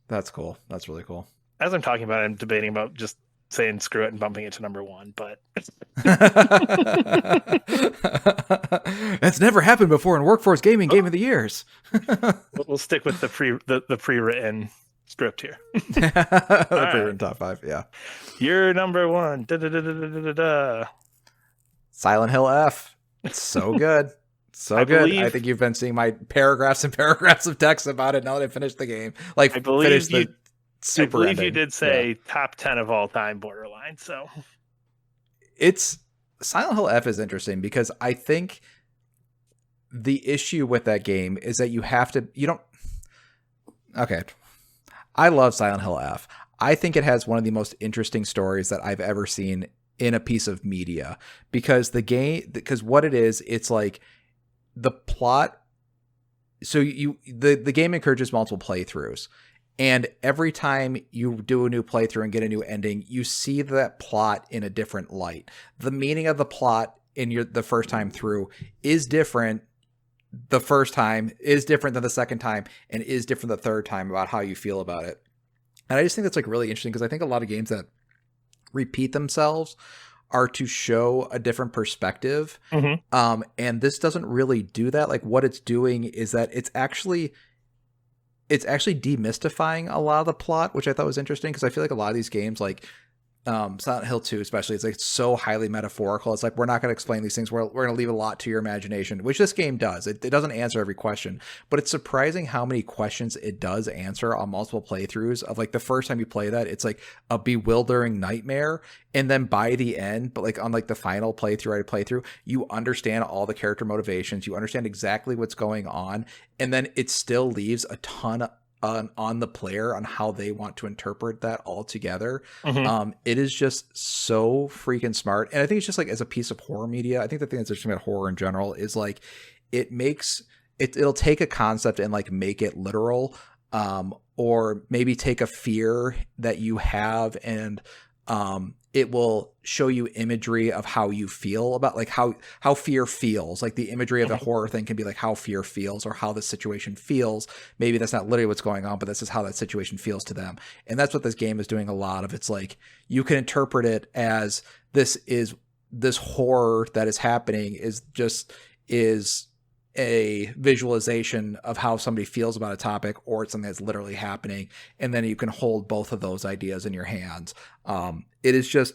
That's cool. That's really cool. As I'm talking about it, I'm debating about just saying screw it and bumping it to number 1, but that's never happened before in Workforce Gaming Game of the Years. We'll stick with the pre-written script here. The pre-written top 5, yeah. You're number 1. Da-da-da-da-da-da-da. Silent Hill F. It's so good. So good. I think you've been seeing my paragraphs and paragraphs of text about it now that I finished the game. Like, I believe you did say top 10 of all time Borderline. So it's Silent Hill F is interesting because I think the issue with that game is that you don't. Okay, I love Silent Hill F. I think it has one of the most interesting stories that I've ever seen in a piece of media because what it is, it's like the plot. So the game encourages multiple playthroughs, and every time you do a new playthrough and get a new ending, you see that plot in a different light. The meaning of the plot in the first time through is different. The first time is different than the second time, and is different the third time about how you feel about it. And I just think that's like really interesting because I think a lot of games that repeat themselves are to show a different perspective. And this doesn't really do that. Like what it's doing is that it's actually demystifying a lot of the plot, which I thought was interesting because I feel like a lot of these games, like Silent Hill 2 especially, it's like so highly metaphorical. It's like, we're not going to explain these things. We're going to leave a lot to your imagination, which this game does. It doesn't answer every question, but it's surprising how many questions it does answer on multiple playthroughs of like the first time you play that, it's like a bewildering nightmare. And then by the end, but like on like the final playthrough, you understand all the character motivations. You understand exactly what's going on. And then it still leaves a ton on the player on how they want to interpret that all together. It is just so freaking smart. And I think it's just like, as a piece of horror media, I think the thing that's interesting about horror in general is like it'll take a concept and like make it literal, or maybe take a fear that you have and it will show you imagery of how you feel about like how fear feels. Like the imagery of a horror thing can be like how fear feels or how the situation feels. Maybe that's not literally what's going on, but this is how that situation feels to them. And that's what this game is doing a lot of. It's like you can interpret it as this horror that is happening is a visualization of how somebody feels about a topic, or it's something that's literally happening. And then you can hold both of those ideas in your hands. It is just,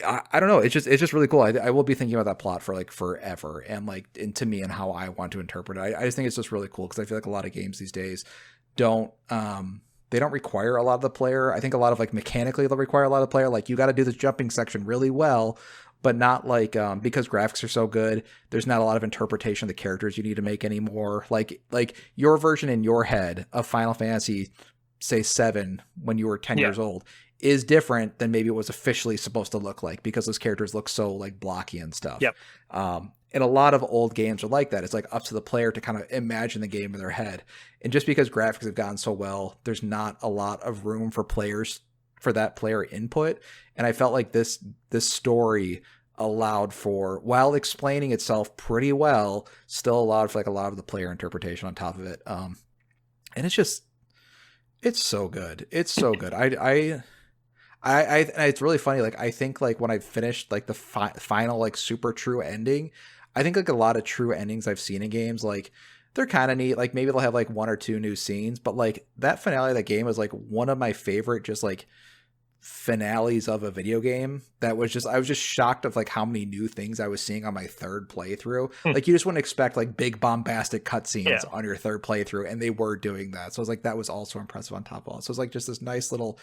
I don't know. It's just really cool. I will be thinking about that plot for like forever. And like, to me and how I want to interpret it. I just think it's just really cool. Cause I feel like a lot of games these days they don't require a lot of the player. I think a lot of like mechanically they'll require a lot of the player. Like you got to do this jumping section really well, but not like, because graphics are so good, there's not a lot of interpretation of the characters you need to make anymore. Like your version in your head of Final Fantasy, say 7, when you were 10 years old, is different than maybe it was officially supposed to look like, because those characters look so like blocky and stuff. And a lot of old games are like that. It's like up to the player to kind of imagine the game in their head. And just because graphics have gotten so well, there's not a lot of room for that player input. And I felt like this story allowed for, while explaining itself pretty well, still allowed for like a lot of the player interpretation on top of it. And it's so good. It's so good. I it's really funny. Like, I think like when I finished like the final like super true ending, I think like a lot of true endings I've seen in games, like they're kind of neat. Like maybe they'll have like 1 or 2 new scenes, but like that finale of that game was like one of my favorite, just like finales of a video game. That was just, I was just shocked of like how many new things I was seeing on my third playthrough. Like you just wouldn't expect like big bombastic cutscenes on your third playthrough, and they were doing that. So I was like, that was also impressive on top of all. So it's like just this nice little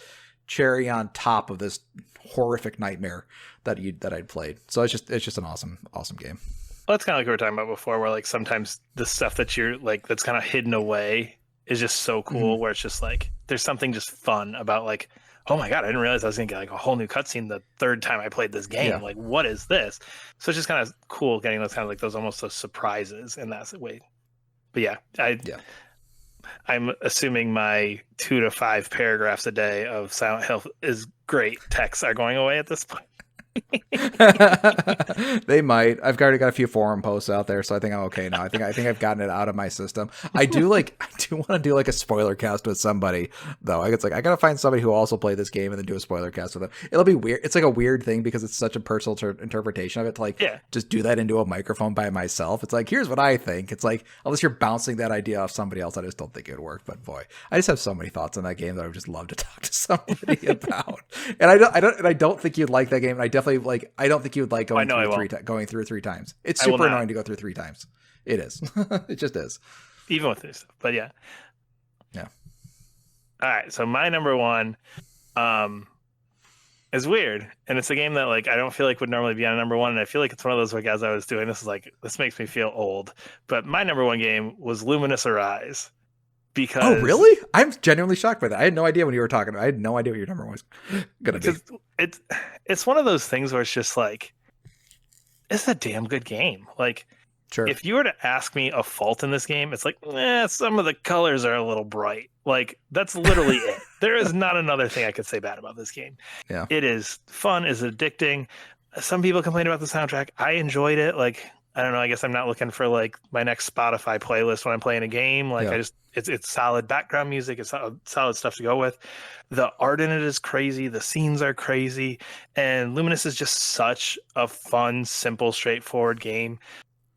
cherry on top of this horrific nightmare that I'd played. So it's just an awesome game. Well, that's kind of like we were talking about before, where like sometimes the stuff that you're like that's kind of hidden away is just so cool, where it's just like there's something just fun about like, oh my god, I didn't realize I was gonna get like a whole new cutscene the third time I played this game. Like, what is this? So it's just kind of cool getting those kind of like those almost those surprises in that way. But I'm assuming my 2 to 5 paragraphs a day of Silent Hill is great texts are going away at this point. They might. I've already got a few forum posts out there, so I think I'm okay now. I think I've gotten it out of my system. I do want to do like a spoiler cast with somebody though. It's like I gotta find somebody who also played this game and then do a spoiler cast with them. It'll be weird. It's like a weird thing because it's such a personal interpretation of it to like just do that into a microphone by myself. It's like, here's what I think. It's like, unless you're bouncing that idea off somebody else, I just don't think it would work. But boy, I just have so many thoughts on that game that I would just love to talk to somebody about. And I don't think you'd like that game. And I don't think you would like going through 3 times. It's super annoying to go through 3 times. It is. It just is. Even with this stuff. But yeah. Yeah. All right. So my number 1, It's weird, and it's a game that like I don't feel like would normally be on number one, and I feel like it's one of those like as I was doing this is like this makes me feel old. But my number one game was Luminous Arise Oh, because really? I'm genuinely shocked by that. I had no idea when you were talking. I had no idea what your number was gonna be. because it's one of those things where it's just like it's a damn good game. Like Sure. if you were to ask me a fault in this game, it's like, some of the colors are a little bright. Like that's literally it. There is not another thing I could say bad about this game. Yeah. It is fun, is addicting. Some people complain about the soundtrack. I enjoyed it. Like, I don't know, I guess I'm not looking for like my next Spotify playlist when I'm playing a game. Like Yeah. it's solid background music, it's solid stuff to go with. The art in it is crazy, the scenes are crazy, and Luminous is just such a fun, simple, straightforward game.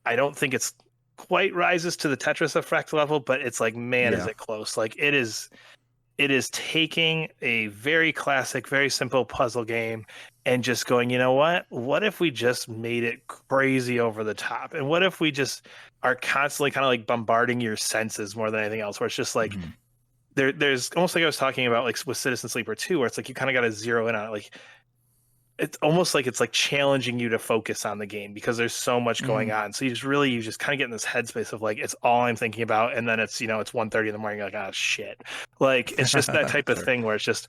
I don't think it's quite rises to the Tetris Effect level, but it's like, man, is Yeah. it close. Like it is taking a very classic, very simple puzzle game and just going, you know what? What if we just made it crazy over the top? And what if we just are constantly kind of like bombarding your senses more than anything else, where it's just like Mhm. there's almost like I was talking about like with Citizen Sleeper 2, where it's like you kind of got to zero in on it. Like it's almost like it's like challenging you to focus on the game because there's so much going Mhm. on. So you just kind of get in this headspace of like it's all I'm thinking about, and then it's it's 1:30 in the morning. You're like, oh shit. Like it's just that type of Sure. thing where it's just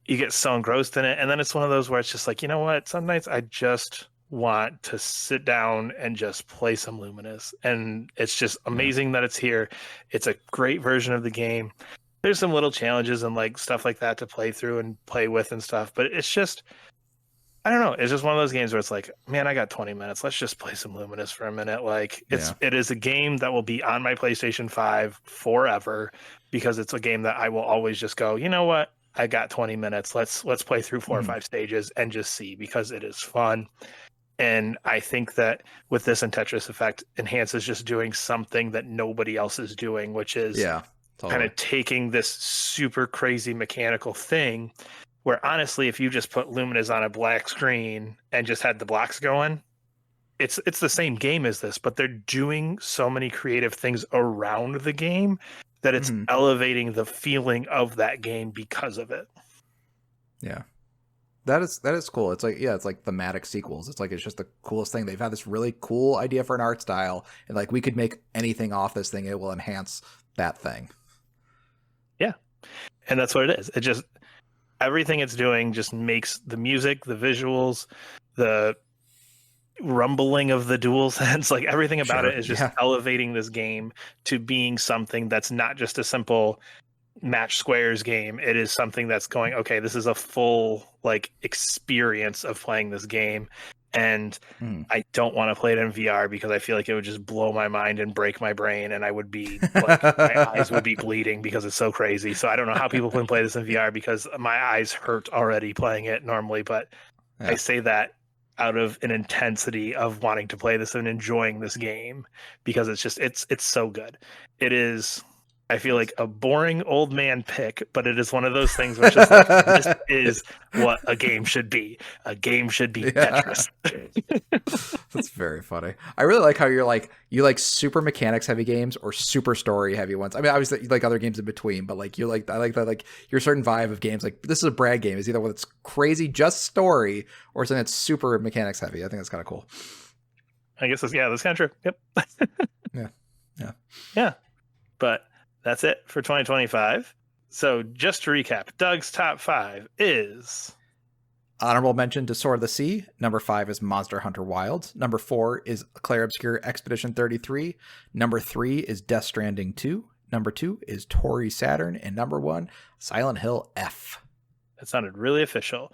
you get so engrossed in it, and then it's one of those where it's just like, you know what? Some nights I just want to sit down and just play some Luminous, and it's just Yeah. amazing that it's here. It's a great version of the game. There's some little challenges and like stuff like that to play through and play with and stuff, but it's just I don't know. It's just one of those games where it's like, man, I got 20 minutes. Let's just play some Luminous for a minute. Like Yeah. it is a game that will be on my PlayStation 5 forever because it's a game that I will always just go, you know what? I got 20 minutes. Let's play through 4 or 5 Mhm. stages and just see because it is fun. And I think that with this and Tetris Effect enhances just doing something that nobody else is doing, which is Yeah. kind Totally. of taking this super crazy mechanical thing where honestly, if you just put Luminous on a black screen and just had the blocks going, it's the same game as this, but they're doing so many creative things around the game that it's Mhm. elevating the feeling of that game because of it. Yeah. That is cool. It's like, yeah, it's like thematic sequels. It's like it's just the coolest thing. They've had this really cool idea for an art style, and like we could make anything off this thing. It will enhance that thing. Yeah. And that's what it is. It just everything it's doing just makes the music, the visuals, the rumbling of the dual sense, like everything about it Sure. is just Yeah. elevating this game to being something that's not just a simple match squares game. It is something that's going, okay, this is a full like experience of playing this game. And Mhm. I don't want to play it in VR because I feel like it would just blow my mind and break my brain, and I would be like, my eyes would be bleeding because it's so crazy. So I don't know how people can play this in VR because my eyes hurt already playing it normally. But I Yeah. say that out of an intensity of wanting to play this and enjoying this game because it's so good. It is. I feel like a boring old man pick, but it is one of those things where it's just like this is what a game should be. A game should be Yeah. Tetris. That's very funny. I really like how you like super mechanics heavy games or super story heavy ones. I mean, obviously you like other games in between, but like I like that like your certain vibe of games. Like this is a Brad game. Is either one that's crazy just story or something that's super mechanics heavy. I think that's kind of cool. I guess that's kind of true. Yep. Yeah. Yeah. Yeah. But that's it for 2025. So just to recap, Doug's top 5 is Honorable mention to Sword of the Sea. Number 5 is Monster Hunter Wilds. Number 4 is Claire Obscure Expedition 33. Number 3 is Death Stranding 2. Number 2 is Tori Saturn. And number 1, Silent Hill F. that sounded really official.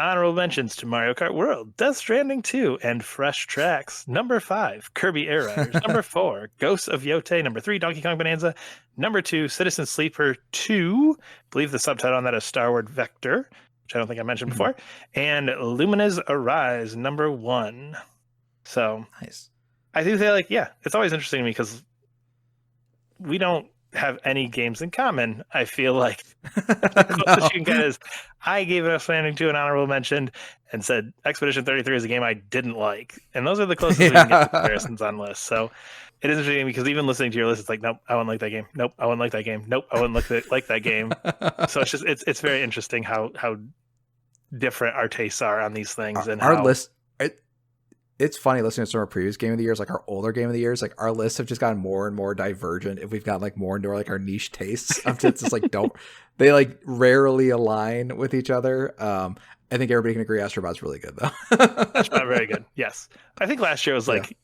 Honorable mentions to Mario Kart World, Death Stranding 2, and Fresh Tracks. Number 5, Kirby Air Riders. Number 4, Ghosts of Yote. Number 3, Donkey Kong Bonanza. Number 2, Citizen Sleeper 2. I believe the subtitle on that is Starward Vector, which I don't think I mentioned before. And Luminous Arise, number 1. So Nice. I do say, like, yeah, it's always interesting to me because we don't have any games in common. I feel like the closest you can get is I gave Death Stranding 2 an honorable mention and said Expedition 33 is a game I didn't like. And those are the closest we can get to comparisons on lists. So It is interesting because even listening to your list, it's like, nope, I wouldn't like that game. Nope, I wouldn't like that game. Nope, I wouldn't like that game. So it's just it's very interesting how different our tastes are on these things, and our how list. It's funny listening to some of our previous game of the years, like our older game of the years, like our lists have just gotten more and more divergent. If we've got like more into like our niche tastes, I'm just like they like rarely align with each other. I think everybody can agree Astrobot's really good though. Astrobot very good. Yes, I think last year was like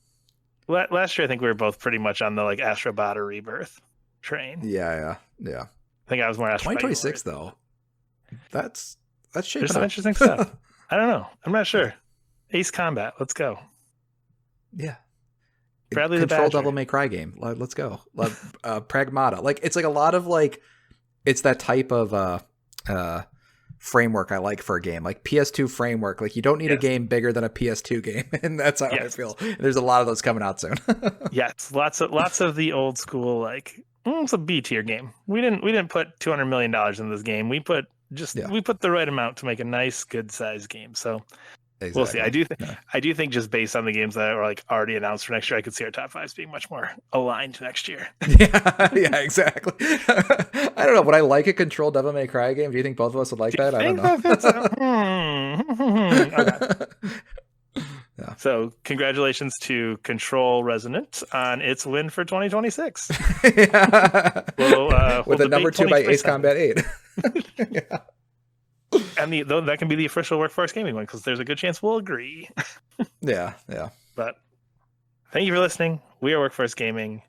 last year. I think we were both pretty much on the like Astrobot or Rebirth train. Yeah. I think I was more Astrobot. 2026 though. That's shaping There's some up. interesting stuff. I don't know. I'm not sure. Ace Combat. Let's go. Yeah. Bradley Control the Badger. Devil May Cry game. Let's go. Pragmata. Like it's like a lot of like it's that type of framework I like for a game. Like PS2 framework. Like you don't need a game bigger than a PS2 game, and that's how I feel. There's a lot of those coming out soon. Yes, lots of the old school like it's a B tier game. We didn't put $200 million in this game. We put the right amount to make a nice, good sized game. So exactly. We'll see. I do think just based on the games that are like already announced for next year, I could see our top fives being much more aligned next year. Yeah, exactly. I don't know. Would I like a Control Devil May Cry game? Do you think both of us would like that? I don't know. Yeah. So congratulations to Control Resonant on its win for 2026. With a number 2 by Ace Combat 8. Yeah. And that can be the official Workforce Gaming one because there's a good chance we'll agree. Yeah. But thank you for listening. We are Workforce Gaming.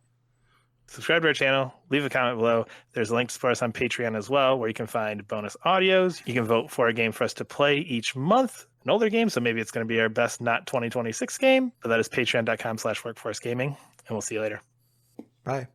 Subscribe to our channel. Leave a comment below. There's a link to support us on Patreon as well, where you can find bonus audios. You can vote for a game for us to play each month, an older game. So maybe it's going to be our best not 2026 game. But that is patreon.com/workforcegaming. And we'll see you later. Bye.